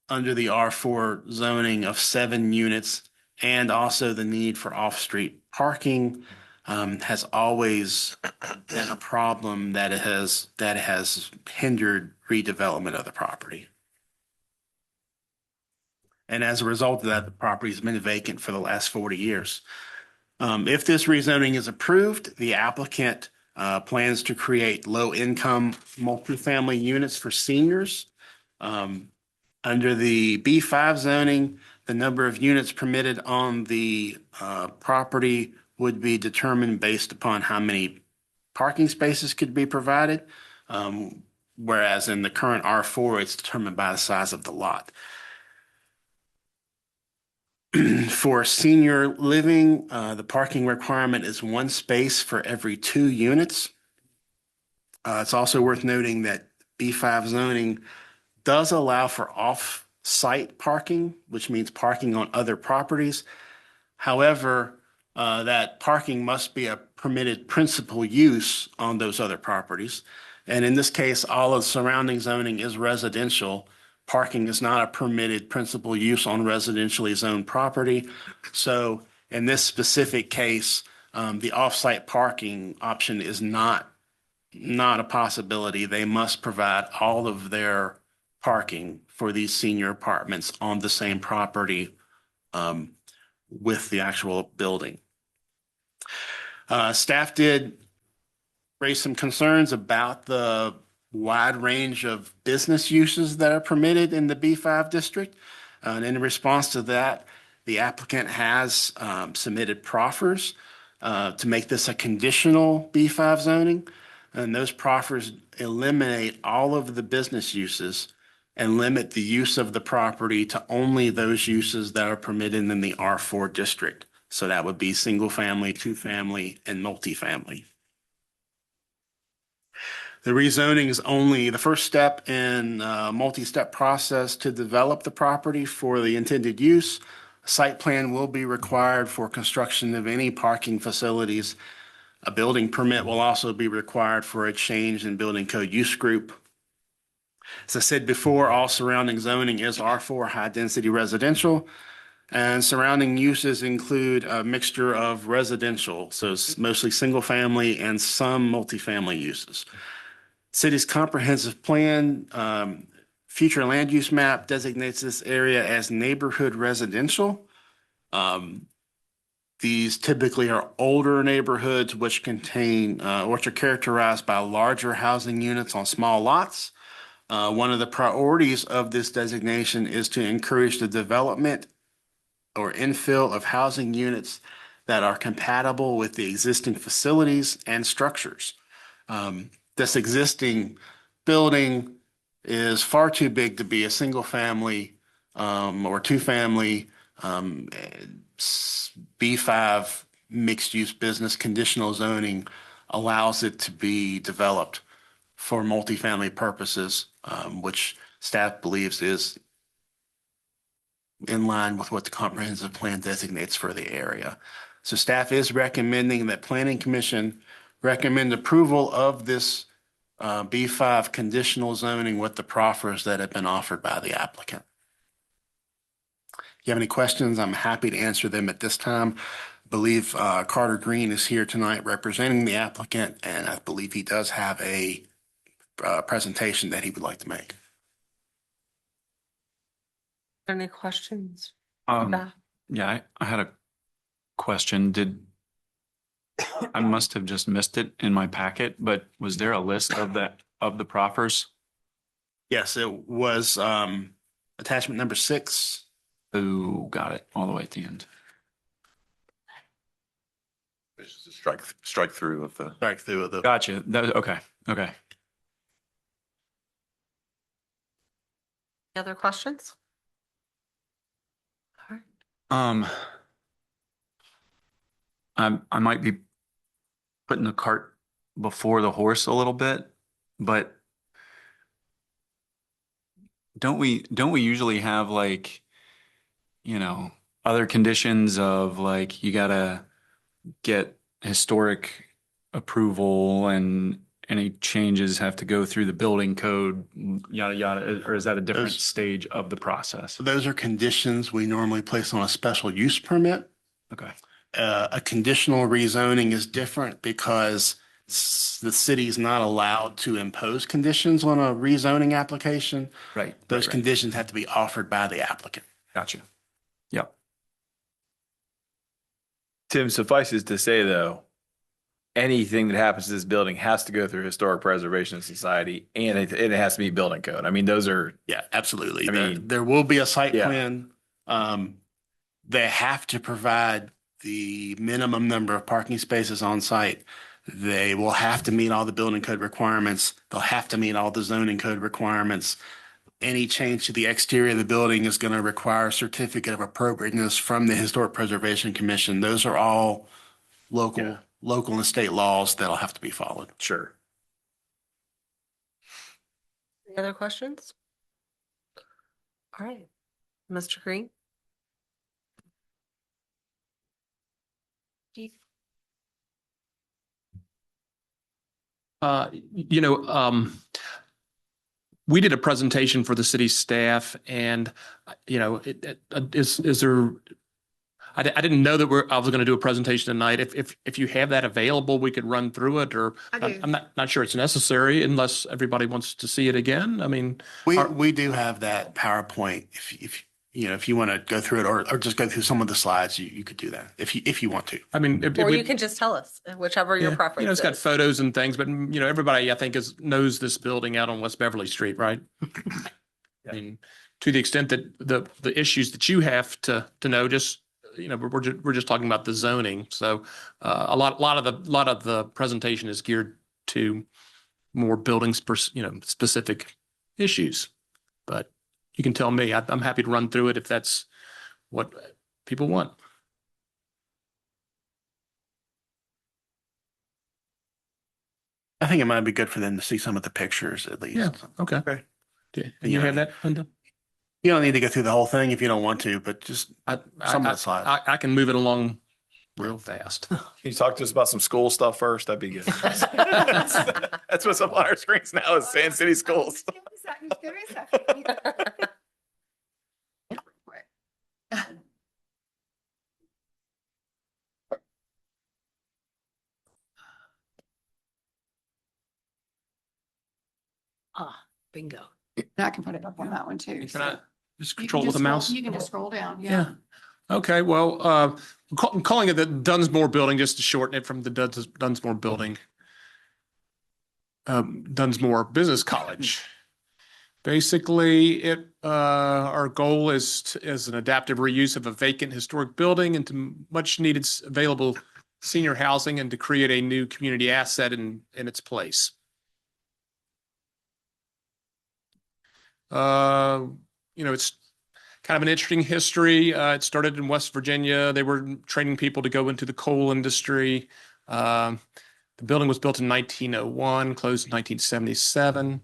under the R4 zoning of 7 units and also the need for off-street parking has always been a problem that has hindered redevelopment of the property. And as a result of that, the property has been vacant for the last 40 years. If this rezoning is approved, the applicant plans to create low-income multifamily units for seniors. Under the B5 zoning, the number of units permitted on the property would be determined based upon how many parking spaces could be provided, whereas in the current R4, it's determined by the size of the lot. For senior living, the parking requirement is 1 space for every 2 units. It's also worth noting that B5 zoning does allow for off-site parking, which means parking on other properties. However, that parking must be a permitted principal use on those other properties. And in this case, all of surrounding zoning is residential. Parking is not a permitted principal use on residentially zoned property. So in this specific case, the off-site parking option is not a possibility. They must provide all of their parking for these senior apartments on the same property with the actual building. Staff did raise some concerns about the wide range of business uses that are permitted in the B5 district. And in response to that, the applicant has submitted proffers to make this a conditional B5 zoning. And those proffers eliminate all of the business uses and limit the use of the property to only those uses that are permitted in the R4 district. So that would be single family, 2-family, and multifamily. The rezoning is only the first step in a multi-step process to develop the property for the intended use. A site plan will be required for construction of any parking facilities. A building permit will also be required for a change in building code use group. As I said before, all surrounding zoning is R4 high density residential. And surrounding uses include a mixture of residential, so it's mostly single family and some multifamily uses. City's comprehensive plan, future land use map designates this area as neighborhood residential. These typically are older neighborhoods which contain, which are characterized by larger housing units on small lots. One of the priorities of this designation is to encourage the development or infill of housing units that are compatible with the existing facilities and structures. This existing building is far too big to be a single family or two family B5 mixed use business. Conditional zoning allows it to be developed for multifamily purposes, which staff believes is in line with what the comprehensive plan designates for the area. So staff is recommending that Planning Commission recommend approval of this B5 conditional zoning with the proffers that have been offered by the applicant. If you have any questions, I'm happy to answer them at this time. I believe Carter Green is here tonight representing the applicant, and I believe he does have a presentation that he would like to make.
Any questions?
Yeah, I had a question. I must have just missed it in my packet, but was there a list of the proffers?
Yes, it was attachment number 6.
Oh, got it. All the way at the end.
It's just a strike through of the.
Strike through of the.
Gotcha. Okay. Okay.
Any other questions?
I might be putting the cart before the horse a little bit, but don't we usually have like, other conditions of like, you gotta get historic approval and any changes have to go through the building code, yada, yada, or is that a different stage of the process?
So those are conditions we normally place on a special use permit.
Okay.
A conditional rezoning is different because the city is not allowed to impose conditions on a rezoning application.
Right.
Those
right.
conditions have to be offered by the applicant.
Gotcha. Yep.
Tim, suffices to say though, anything that happens to this building has to go through Historic Preservation Society and it has to be building code. I mean, those are,
Yeah, absolutely.
I mean,
there will be a site
yeah.
plan. They have to provide the minimum number of parking spaces on site. They will have to meet all the building code requirements. They'll have to meet all the zoning code requirements. Any change to the exterior of the building is going to require a certificate of appropriateness from the Historic Preservation Commission. Those are all local and state laws that'll have to be followed.
sure.
Any other questions? All right, Mr. Green?
We did a presentation for the city staff and, is there, I didn't know that I was going to do a presentation tonight. If you have that available, we could run through it or
I do.
I'm not sure it's necessary unless everybody wants to see it again. I mean,
We do have that PowerPoint. If you want to go through it or just go through some of the slides, you could do that if you want to.
I mean,
Or you can just tell us, whichever your preference
it's got
is.
photos and things, but everybody I think knows this building out on West Beverly Street, right? I mean, to the extent that the issues that you have to know, just, we're just talking about the zoning. So a lot of the presentation is geared to more buildings, specific issues. But you can tell me, I'm happy to run through it if that's what people want.
I think it might be good for them to see some of the pictures at least.
Yeah. Okay.
Okay.
Do you have that, Linda?
You don't need to go through the whole thing if you don't want to, but just some of the slides.
I can move it along real fast.
Can you talk to us about some school stuff first? That'd be good. That's what's up on our screens now is Sand City Schools.
Bingo.
And I can put it up on that one too.
Can I just
You can
control with the
scroll-
mouse?
You can just scroll down,
Yeah. Okay, well, I'm calling it the Dunsmore Building just to shorten it from the Dunsmore Building. Dunsmore Business College. Basically, our goal is an adaptive reuse of a vacant historic building into much needed available senior housing and to create a new community asset in its place. It's kind of an interesting history. It started in West Virginia. They were training people to go into the coal industry. The building was built in 1901, closed in 1977.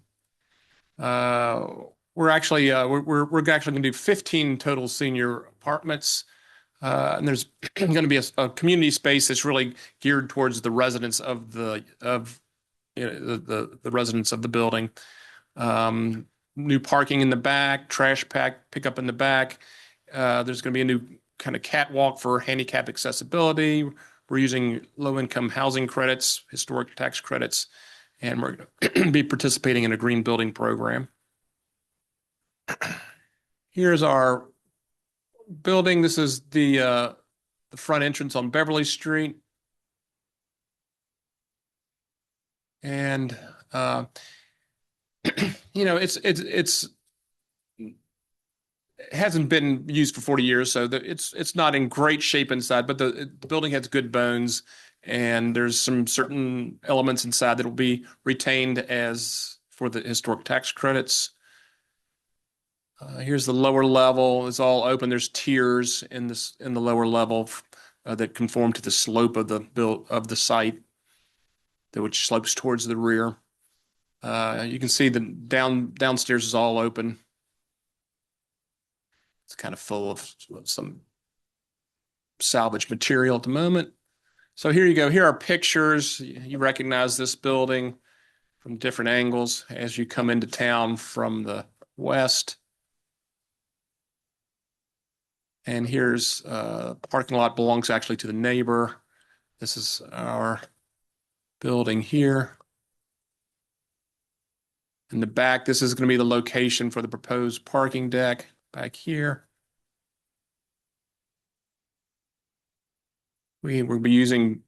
We're actually going to do 15 total senior apartments. And there's going to be a community space that's really geared towards the residents of the residents of the building. New parking in the back, trash pickup in the back. There's going to be a new kind of catwalk for handicap accessibility. We're using low-income housing credits, historic tax credits, and we're going to be participating in a green building program. Here's our building. This is the front entrance on Beverly Street. And it hasn't been used for 40 years, so it's not in great shape inside, but the building has good bones, and there's some certain elements inside that will be retained as for the historic tax credits. Here's the lower level. It's all open. There's tiers in the lower level that conform to the slope of the site, which slopes towards the rear. You can see the downstairs is all open. It's kind of full of some salvage material at the moment. So here you go. Here are pictures. You recognize this building from different angles as you come into town from the west. And here's parking lot belongs actually to the neighbor. This is our building here. In the back, this is going to be the location for the proposed parking deck back here. We will be using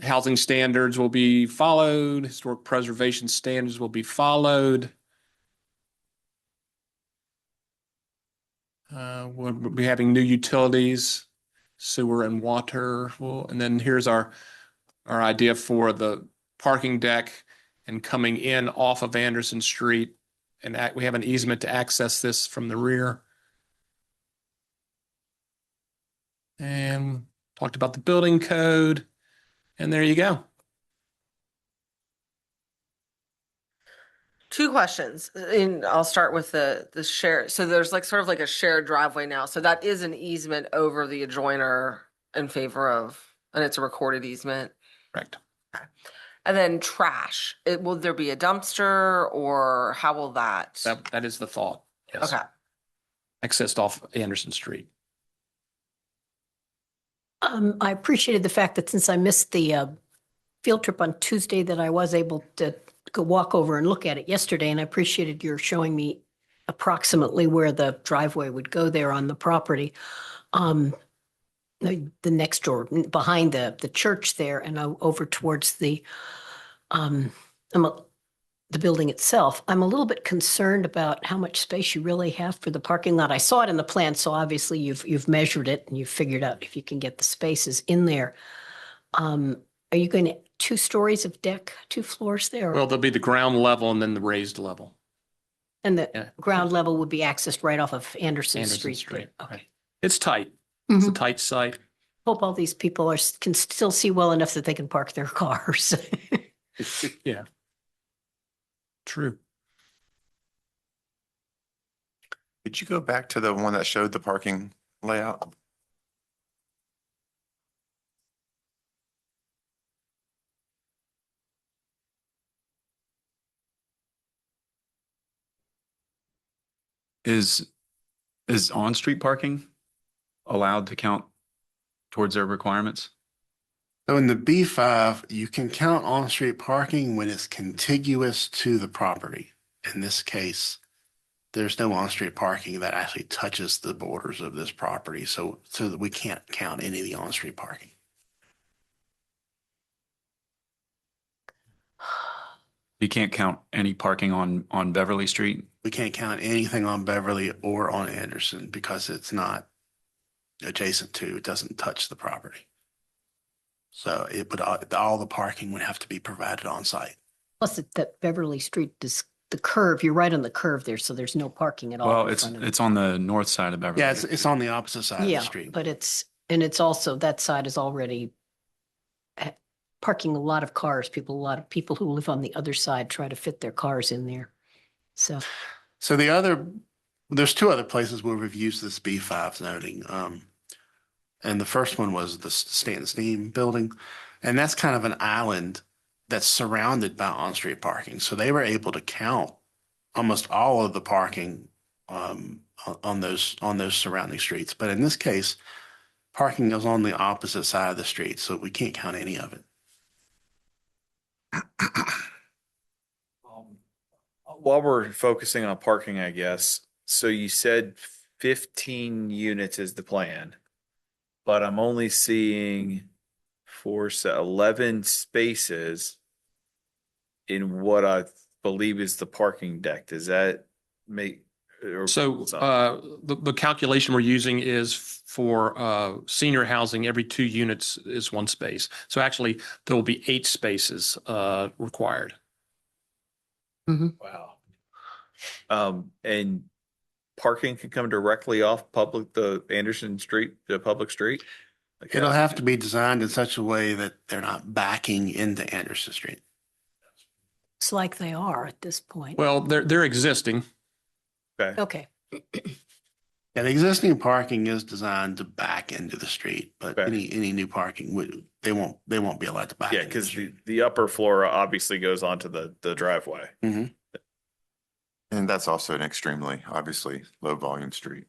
housing standards will be followed. Historic preservation standards will be followed. We'll be having new utilities, sewer and water. And then here's our idea for the parking deck and coming in off of Anderson Street. And we have an easement to access this from the rear. And talked about the building code. And there you go.
Two questions, and I'll start with the share. So there's like sort of like a shared driveway now. So that is an easement over the adjoiner in favor of, and it's a recorded easement.
Correct.
And then trash. Will there be a dumpster or how will that?
That is the thought. Yes.
Okay.
Accessed off Anderson Street.
I appreciated the fact that since I missed the field trip on Tuesday, that I was able to go walk over and look at it yesterday, and I appreciated your showing me approximately where the driveway would go there on the property. The next door, behind the church there, and over towards the building itself. I'm a little bit concerned about how much space you really have for the parking lot. I saw it in the plan, so obviously you've measured it and you've figured out if you can get the spaces in there. Are you going to 2 stories of deck, 2 floors there?
Well, there'll be the ground level and then the raised level.
And the
Yeah.
ground level would be accessed right off of Anderson
Anderson
Street.
Street.
Okay.
It's tight. It's a
Mhm.
tight site.
Hope all these people can still see well enough that they can park their cars.
Yeah. True.
Could you go back to the one that showed the parking layout?
Is on-street parking allowed to count towards their requirements?
So in the B5, you can count on-street parking when it's contiguous to the property. In this case, there's no on-street parking that actually touches the borders of this property, so that we can't count any of the on-street parking.
You can't count any parking on Beverly Street.
We can't count anything on Beverly or on Anderson because it's not adjacent to, it doesn't touch the property. So it would, all the parking would have to be provided on site.
Plus that Beverly Street is the curve, you're right on the curve there, so there's no parking at all.
Well,
in front of it.
it's on the north side of Beverly.
Yeah, it's on the opposite side of the
Yeah,
street.
but it's also, that side is already parking a lot of cars. A lot of people who live on the other side try to fit their cars in there. So,
So there's two other places where we've used this B5 zoning. And the first one was the Stanton Steam building. And that's kind of an island that's surrounded by on-street parking. So they were able to count almost all of the parking on those surrounding streets. But in this case, parking is on the opposite side of the street, so we can't count any of it.
While we're focusing on parking, I guess, so you said 15 units is the plan, but I'm only seeing 11 spaces in what I believe is the parking deck. Does that make?
So the calculation we're using is for senior housing, every 2 units is 1 space. So actually, there will be 8 spaces required.
Wow. And parking can come directly off the Anderson Street, the public street? Like
It'll
that?
have to be designed in such a way that they're not backing into Anderson Street.
it's like they are at this point.
Well, they're existing.
Okay.
Yeah, the existing parking is designed to back into the street, but
Okay.
any new parking they won't be allowed to back.
Yeah,
into the
because
street.
the upper floor obviously goes onto the driveway.
Mhm.
And that's also an extremely, obviously, low volume street.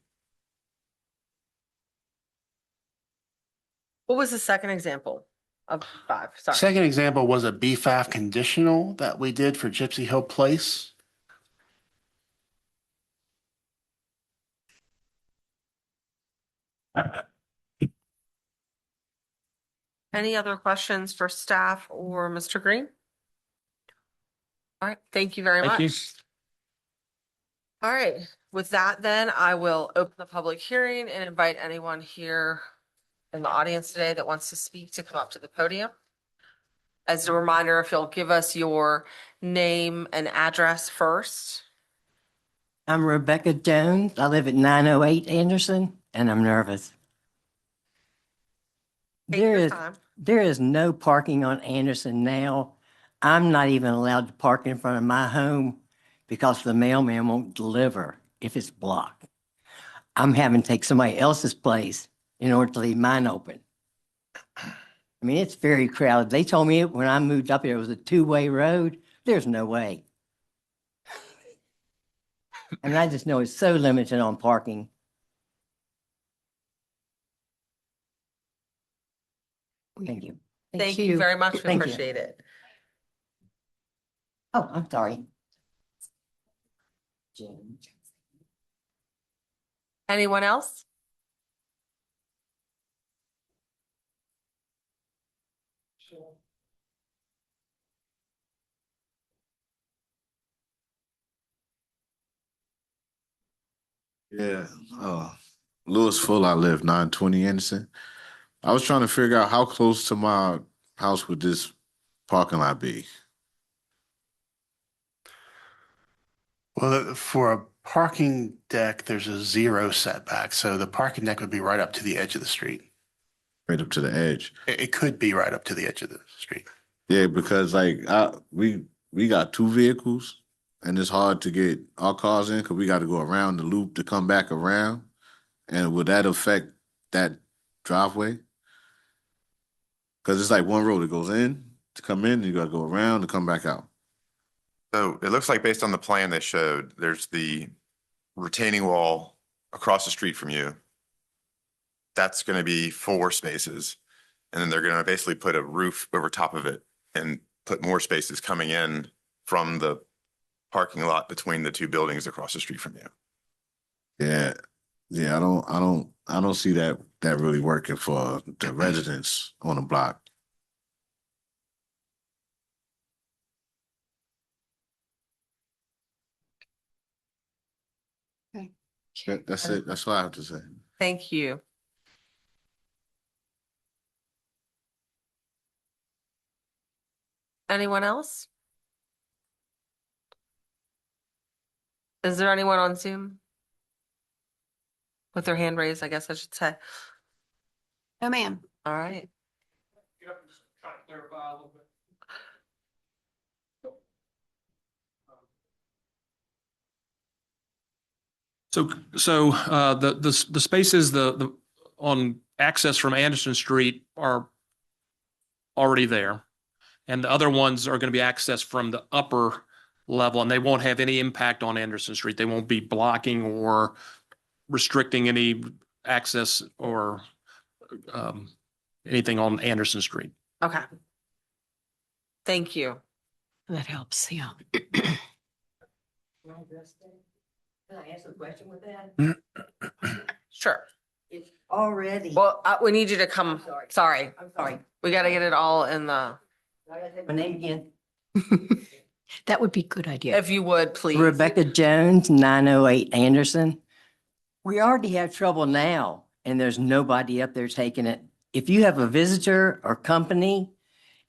What was the second example of 5? Sorry.
Second example was a B5 conditional that we did for Gypsy Hill Place.
Any other questions for staff or Mr. Green? All right, thank you very
Thank you.
much. All right, with that then, I will open the public hearing and invite anyone here in the audience today that wants to speak to come up to the podium. As a reminder, if you'll give us your name and address first.
I'm Rebecca Jones. I live at 908 Anderson, and I'm nervous.
Take
There
your
is
time.
there is no parking on Anderson now. I'm not even allowed to park in front of my home because the mailman won't deliver if it's blocked. I'm having to take somebody else's place in order to leave mine open. I mean, it's very crowded. They told me when I moved up here, it was a 2-way road. There's no way. I mean, I just know it's so limited on parking. Thank you.
Thank you very much. We
Thank you.
appreciate it.
Oh, I'm sorry.
Anyone else?
Yeah, Louis Full, I live 920 Anderson. I was trying to figure out how close to my house would this parking lot be?
Well, for a parking deck, there's a 0 setback, so the parking deck would be right up to the edge of the street.
Right up to the edge.
It could be right up to the edge of the street.
Yeah, because like we got 2 vehicles and it's hard to get our cars in because we got to go around the loop to come back around. And would that affect that driveway? Because it's like one road that goes in to come in, and you got to go around to come back out.
So it looks like based on the plan they showed, there's the retaining wall across the street from you. That's going to be 4 spaces. And then they're going to basically put a roof over top of it and put more spaces coming in from the parking lot between the two buildings across the street from you.
Yeah, yeah, I don't see that really working for the residents on the block. That's it. That's what I have to say.
Thank you. Anyone else? Is there anyone on Zoom? With their hand raised, I guess I should say.
No, ma'am.
All right.
So the spaces the on access from Anderson Street are already there. And the other ones are going to be accessed from the upper level, and they won't have any impact on Anderson Street. They won't be blocking or restricting any access or anything on Anderson Street.
Okay. Thank you.
That helps, yeah.
Can I ask a question with that?
Sure.
It's already.
Well, we need you to come. Sorry.
I'm sorry.
We got to get it all in the,
I gotta say my name again.
That would be a good idea.
if you would, please.
Rebecca Jones, 908 Anderson. We already have trouble now, and there's nobody up there taking it. If you have a visitor or company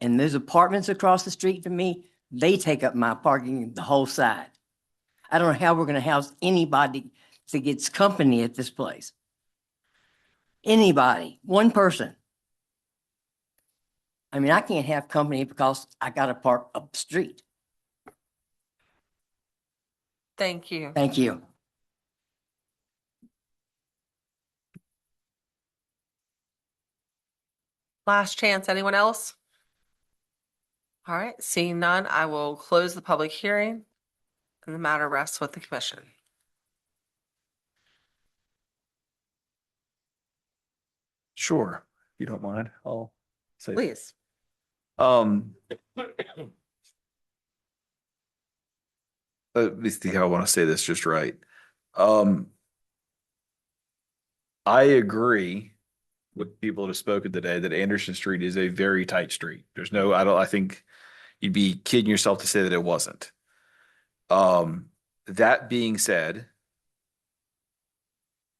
and there's apartments across the street from me, they take up my parking the whole side. I don't know how we're going to house anybody that gets company at this place. Anybody, one person. I mean, I can't have company because I got to park up the street.
Thank you.
Thank you.
Last chance. Anyone else? All right. Seeing none, I will close the public hearing and the matter rests with the commission.
Sure, if you don't mind, I'll say.
Please.
Let me see how I want to say this just right. I agree with people that have spoken today that Anderson Street is a very tight street. I think you'd be kidding yourself to say that it wasn't. That being said,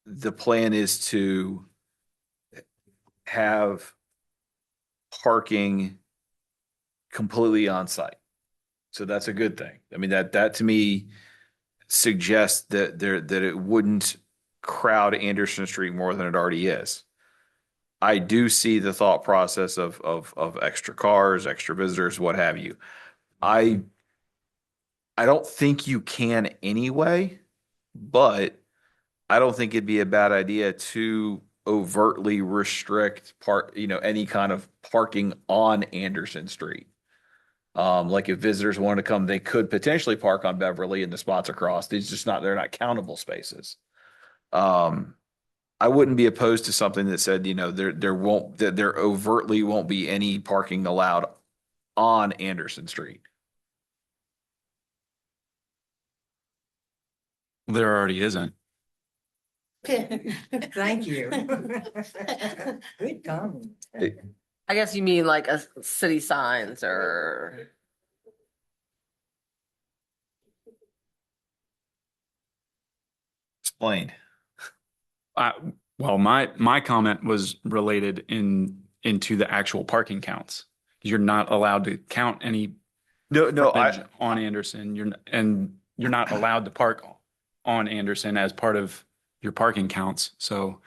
the plan is to have parking completely on site. So that's a good thing. I mean, that to me suggests that it wouldn't crowd Anderson Street more than it already is. I do see the thought process of extra cars, extra visitors, what have you. I don't think you can anyway, but I don't think it'd be a bad idea to overtly restrict any kind of parking on Anderson Street. Like if visitors wanted to come, they could potentially park on Beverly and the spots across. They're not countable spaces. I wouldn't be opposed to something that said, there overtly won't be any parking allowed on Anderson Street.
There already isn't.
Thank you. Good comment.
I guess you mean like a city signs or.
Explain.
Well, my comment was related into the actual parking counts. You're not allowed to count any
No,
frontage on Anderson. You're not allowed to park on Anderson as part of your parking counts. So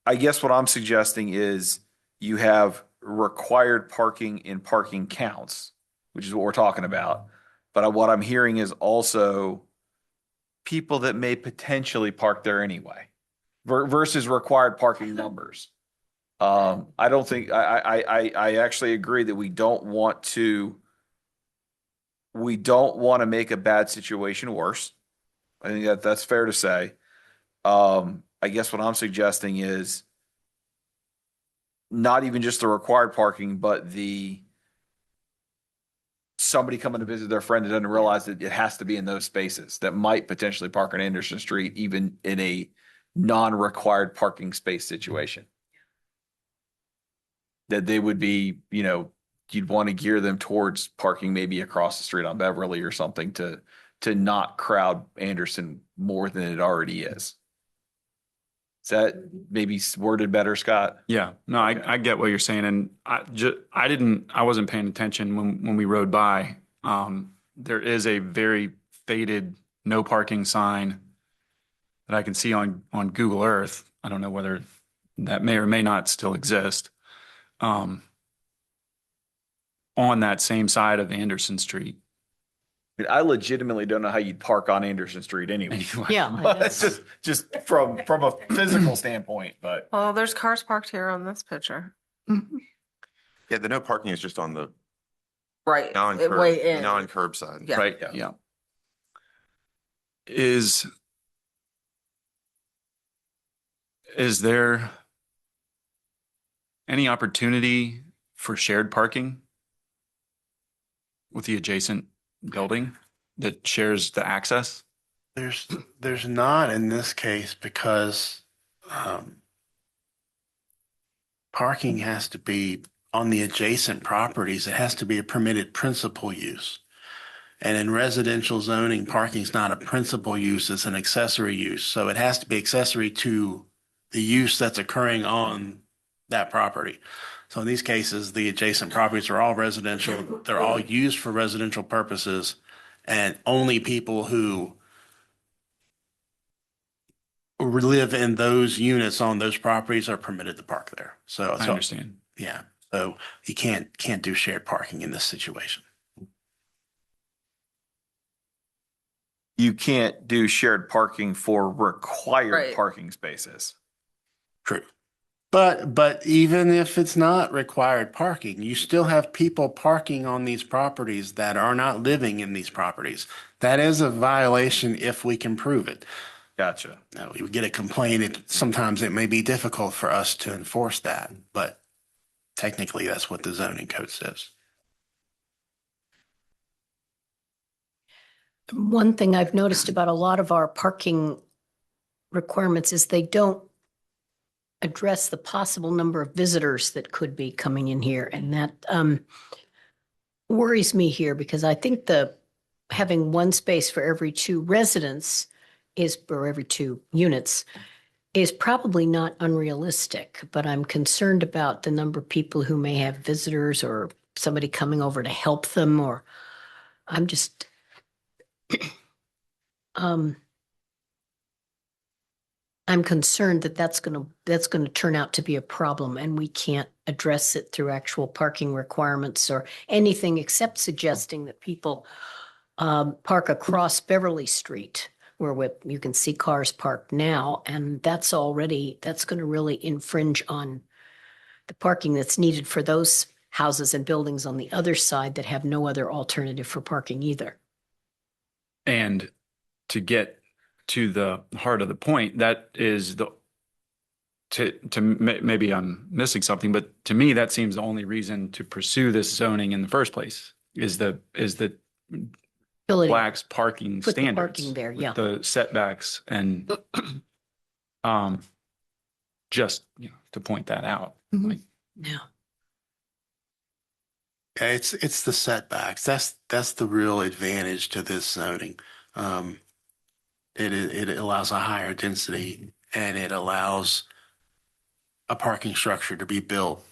I guess what I'm suggesting is you have required parking in parking counts, which is what we're talking about. But what I'm hearing is also people that may potentially park there anyway versus required parking numbers. I don't think I actually agree that we don't want to make a bad situation worse. I think that's fair to say. I guess what I'm suggesting is not even just the required parking, but somebody coming to visit their friend that doesn't realize that it has to be in those spaces that might potentially park on Anderson Street, even in a non-required parking space situation. That they would be, you'd want to gear them towards parking maybe across the street on Beverly or something to not crowd Anderson more than it already is. Is that maybe worded better, Scott?
Yeah, no, I get what you're saying. And I wasn't paying attention when we rode by. There is a very faded no parking sign that I can see on Google Earth. I don't know whether that may or may not still exist. On that same side of Anderson Street.
I legitimately don't know how you'd park on Anderson Street anyway.
Anyway.
Yeah. I
But
know.
it's just from a physical standpoint, but.
Well, there's cars parked here on this picture.
Yeah, the no parking is just on the
Right.
non-curb,
Way in.
non-curb side.
Yeah.
Right, yeah. Is there any opportunity for shared parking with the adjacent building that shares the access?
There's not in this case because parking has to be on the adjacent properties. It has to be a permitted principal use. And in residential zoning, parking is not a principal use, it's an accessory use. So it has to be accessory to the use that's occurring on that property. So in these cases, the adjacent properties are all residential. They're all used for residential purposes. And only people who live in those units on those properties are permitted to park there. So,
I understand.
yeah. So you can't do shared parking in this situation.
You can't do shared parking for required
Right.
parking spaces.
True. But even if it's not required parking, you still have people parking on these properties that are not living in these properties. That is a violation if we can prove it.
Gotcha.
Now, we get a complaint, sometimes it may be difficult for us to enforce that, but technically that's what the zoning code says.
One thing I've noticed about a lot of our parking requirements is they don't address the possible number of visitors that could be coming in here. And that worries me here because I think having one space for every two residents or every two units is probably not unrealistic, but I'm concerned about the number of people who may have visitors or somebody coming over to help them, or I'm just I'm concerned that that's going to turn out to be a problem and we can't address it through actual parking requirements or anything except suggesting that people park across Beverly Street where you can see cars parked now. And that's going to really infringe on the parking that's needed for those houses and buildings on the other side that have no other alternative for parking either.
And to get to the heart of the point, that is maybe I'm missing something, but to me, that seems the only reason to pursue this zoning in the first place is the
Ability to
Black's parking
put the
standards.
parking there,
with
yeah.
The setbacks and just, to point that out.
Mhm.
Like,
Yeah.
Yeah, it's the setbacks. That's the real advantage to this zoning. It allows a higher density and it allows a parking structure to be built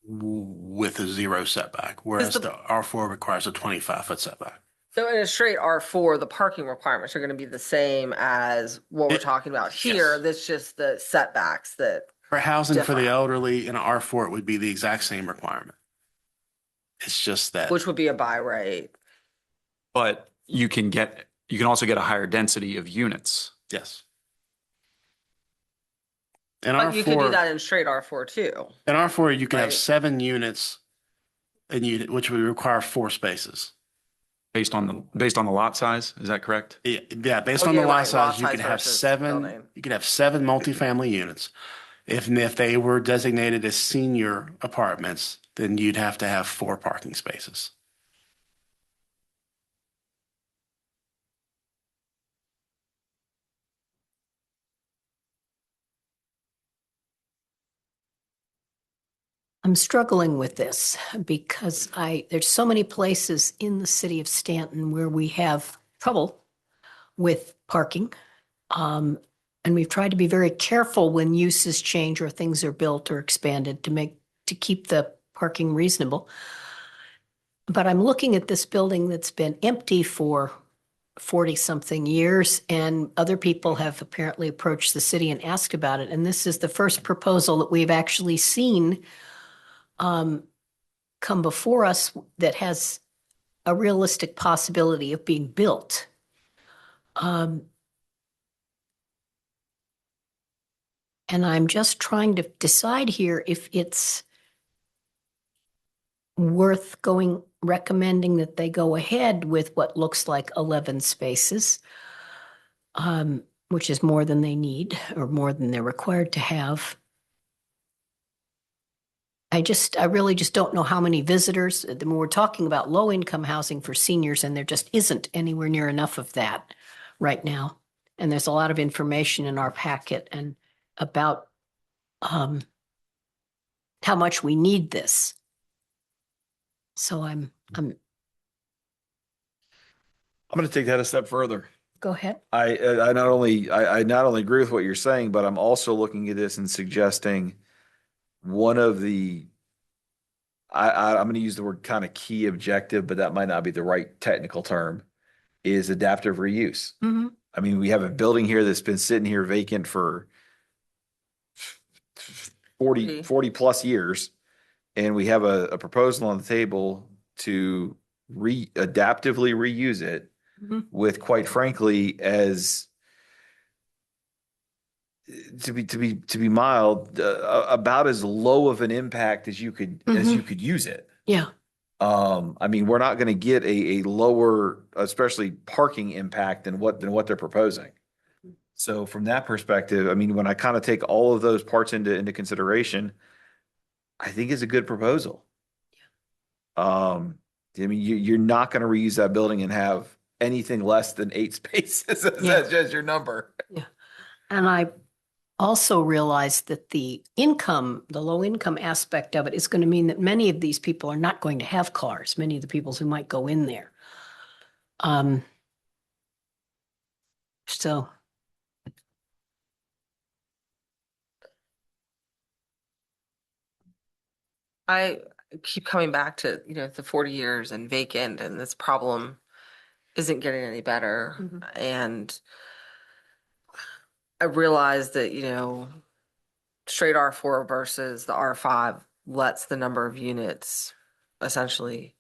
with a zero setback, whereas the R4 requires a 25-foot setback.
So in a straight R4, the parking requirements are going to be the same as what we're talking about here.
Yes.
That's just the setbacks that,
For housing for the
Different.
elderly in an R4, it would be the exact same requirement. It's just that.
which would be a buy rate.
but you can also get a higher density of units.
Yes. In
But you could do
R4,
that in straight R4 too.
in R4, you can have
Right.
7 units which would require 4 spaces.
Based on the lot size, is that correct?
Yeah, based
Oh,
on the
yeah,
lot
right, lot
size, you
size
can have
versus
7,
building.
you can have 7 multifamily units. If they were designated as senior apartments, then you'd have to have 4 parking spaces.
I'm struggling with this because there's so many places in the city of Stanton where we have trouble with parking. And we've tried to be very careful when uses change or things are built or expanded to keep the parking reasonable. But I'm looking at this building that's been empty for 40-something years, and other people have apparently approached the city and asked about it. And this is the first proposal that we've actually seen come before us that has a realistic possibility of being built. And I'm just trying to decide here if it's worth recommending that they go ahead with what looks like 11 spaces, which is more than they need or more than they're required to have. I really just don't know how many visitors. We're talking about low-income housing for seniors, and there just isn't anywhere near enough of that right now. And there's a lot of information in our packet and about how much we need this. So I'm
I'm going to take that a step further.
go ahead.
I not only agree with what you're saying, but I'm also looking at this and suggesting one of the I'm going to use the word kind of key objective, but that might not be the right technical term, is adaptive reuse.
Mhm.
I mean, we have a building here that's been sitting here vacant for 40 plus years, and we have a proposal on the table to adaptively reuse it
Mhm.
with, quite frankly, as to be mild, about as low of an impact as you could use it.
Yeah.
I mean, we're not going to get a lower, especially parking impact than what they're proposing. So from that perspective, I mean, when I kind of take all of those parts into consideration, I think it's a good proposal. I mean, you're not going to reuse that building and have anything less than 8 spaces as your number.
Yeah. And I also realized that the low income aspect of it is going to mean that many of these people are not going to have cars, many of the people who might go in there. So
I keep coming back to, the 40 years and vacant, and this problem isn't getting any better.
Mhm.
And I realize that, straight R4 versus the R5 lets the number of units essentially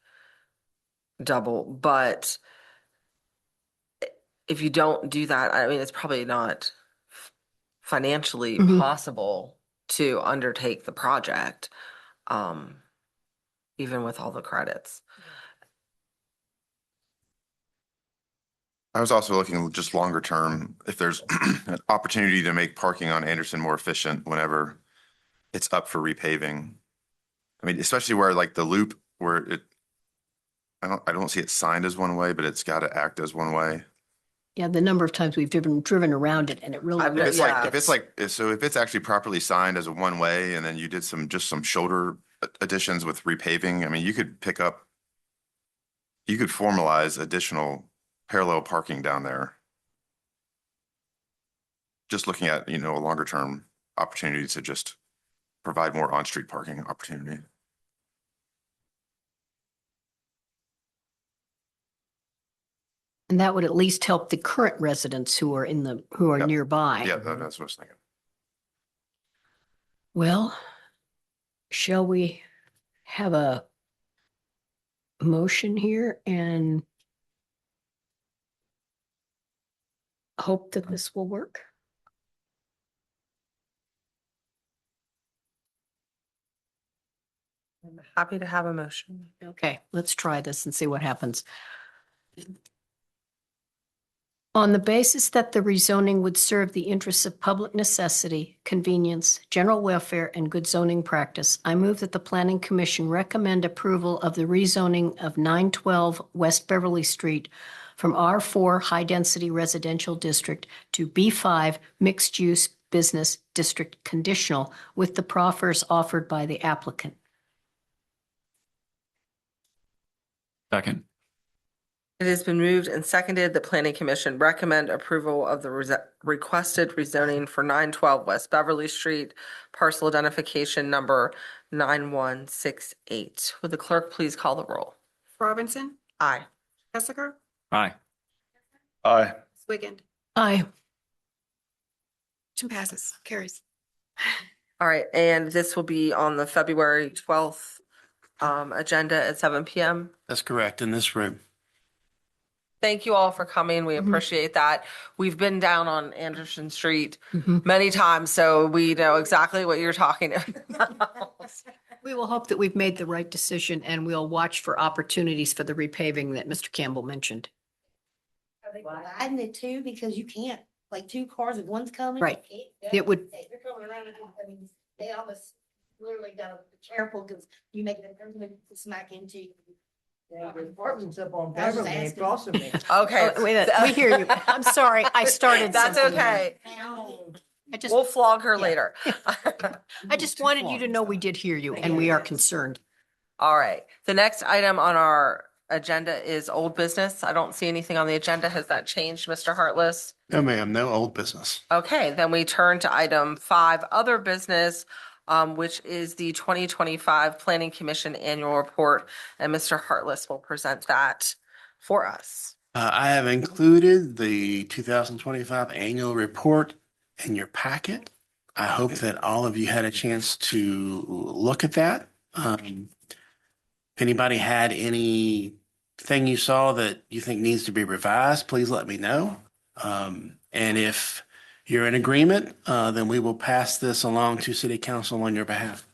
double. But if you don't do that, I mean, it's probably not financially
Mhm.
possible to undertake the project, even with all the credits.
I was also looking just longer term, if there's an opportunity to make parking on Anderson more efficient whenever it's up for repaving. I mean, especially where like the loop where I don't see it signed as one way, but it's got to act as one way.
yeah, the number of times we've driven around it and it really.
I've
If it's
Yeah,
if it's actually properly signed as a one way and then you did some shoulder additions with repaving, I mean, you could formalize additional parallel parking down there. Just looking at, a longer term opportunity to just provide more on-street parking opportunity.
And that would at least help the current residents who are
Yep.
nearby.
Yeah, that's what I was thinking.
Well, shall we have a motion here and hope that this will work?
I'm happy to have a motion.
Okay, let's try this and see what happens. On the basis that the rezoning would serve the interests of public necessity, convenience, general welfare, and good zoning practice, I move that the Planning Commission recommend approval of the rezoning of 912 West Beverly Street from R4 High Density Residential District to B5 Mixed Use Business District conditional with the proffers offered by the applicant.
Second.
It has been moved and seconded. The Planning Commission recommend approval of the requested rezoning for 912 West Beverly Street, parcel identification number 9168. Would the clerk please call the roll?
Robinson,
Aye.
Jessica,
Aye.
Aye.
Wiggend.
Aye.
Motion passes, carries.
All right, and this will be on the February 12th agenda at 7 p.m.
That's correct, in this room.
Thank you all for coming. We
Mhm.
appreciate that. We've been down on Anderson Street
Mhm.
many times, so we know exactly what you're talking about.
We will hope that we've made the right decision and we'll watch for opportunities for the repaving that Mr. Campbell mentioned.
Dividing it too, because you can't, like two cars, if one's coming.
Right.
you can't-
It would-
They're coming around, I mean, they almost literally gotta be careful, because you make them smack into you.
Apartments up on
I was just
Beverly,
asking.
across from me.
Okay.
Oh, wait, we hear you. I'm sorry, I started
That's
something.
okay.
I just,
We'll flog her
Yeah.
later.
I just wanted you to know we did hear you and we are concerned.
All right. The next item on our agenda is old business. I don't see anything on the agenda. Has that changed, Mr. Hartless?
No, ma'am, no old business.
Okay, then we turn to item 5, other business, which is the 2025 Planning Commission Annual Report, and Mr. Hartless will present that for us.
I have included the 2025 annual report in your packet. I hope that all of you had a chance to look at that. If anybody had anything you saw that you think needs to be revised, please let me know. And if you're in agreement, then we will pass this along to City Council on your behalf.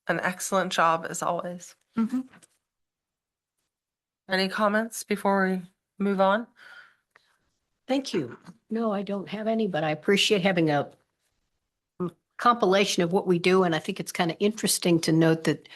An excellent job as always.
Mhm.
Any comments before we move on?
Thank you. No, I don't have any, but I appreciate having a compilation of what we do. And I think it's kind of interesting to note that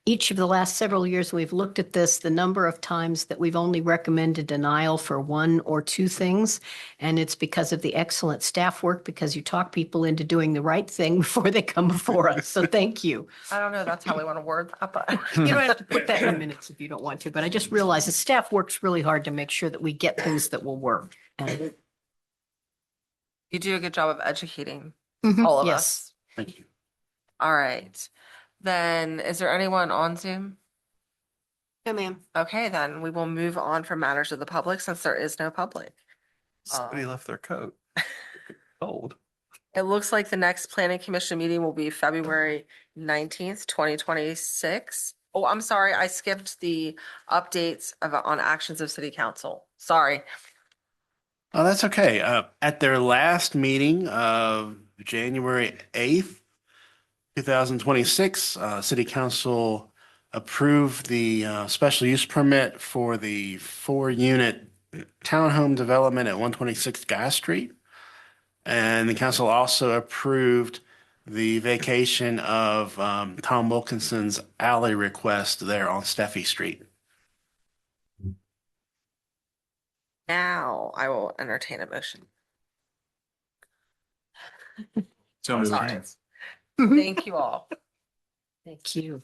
each of the last several years we've looked at this, the number of times that we've only recommended denial for one or two things. And it's because of the excellent staff work, because you talk people into doing the right thing before they come before us. So thank you.
I don't know, that's how we want to word that, but.
You don't have to put that in the minutes if you don't want to, but I just realized the staff works really hard to make sure that we get things that will work. And
You do a good job of educating
Mhm.
all of
Yes.
us.
Thank you.
All right. Then is there anyone on Zoom?
No, ma'am.
Okay, then we will move on from matters of the public since there is no public.
Somebody left their coat. Cold.
It looks like the next planning commission meeting will be February 19th, 2026. Oh, I'm sorry, I skipped the updates on actions of city council. Sorry.
Oh, that's okay. At their last meeting of January 8th, 2026, City Council approved the special use permit for the 4-unit townhome development at 126 Guy Street. And the council also approved the vacation of Tom Wilkinson's alley request there on Steffi Street.
Now I will entertain a motion.
So moved.
Sorry. Thank you all.
Thank you.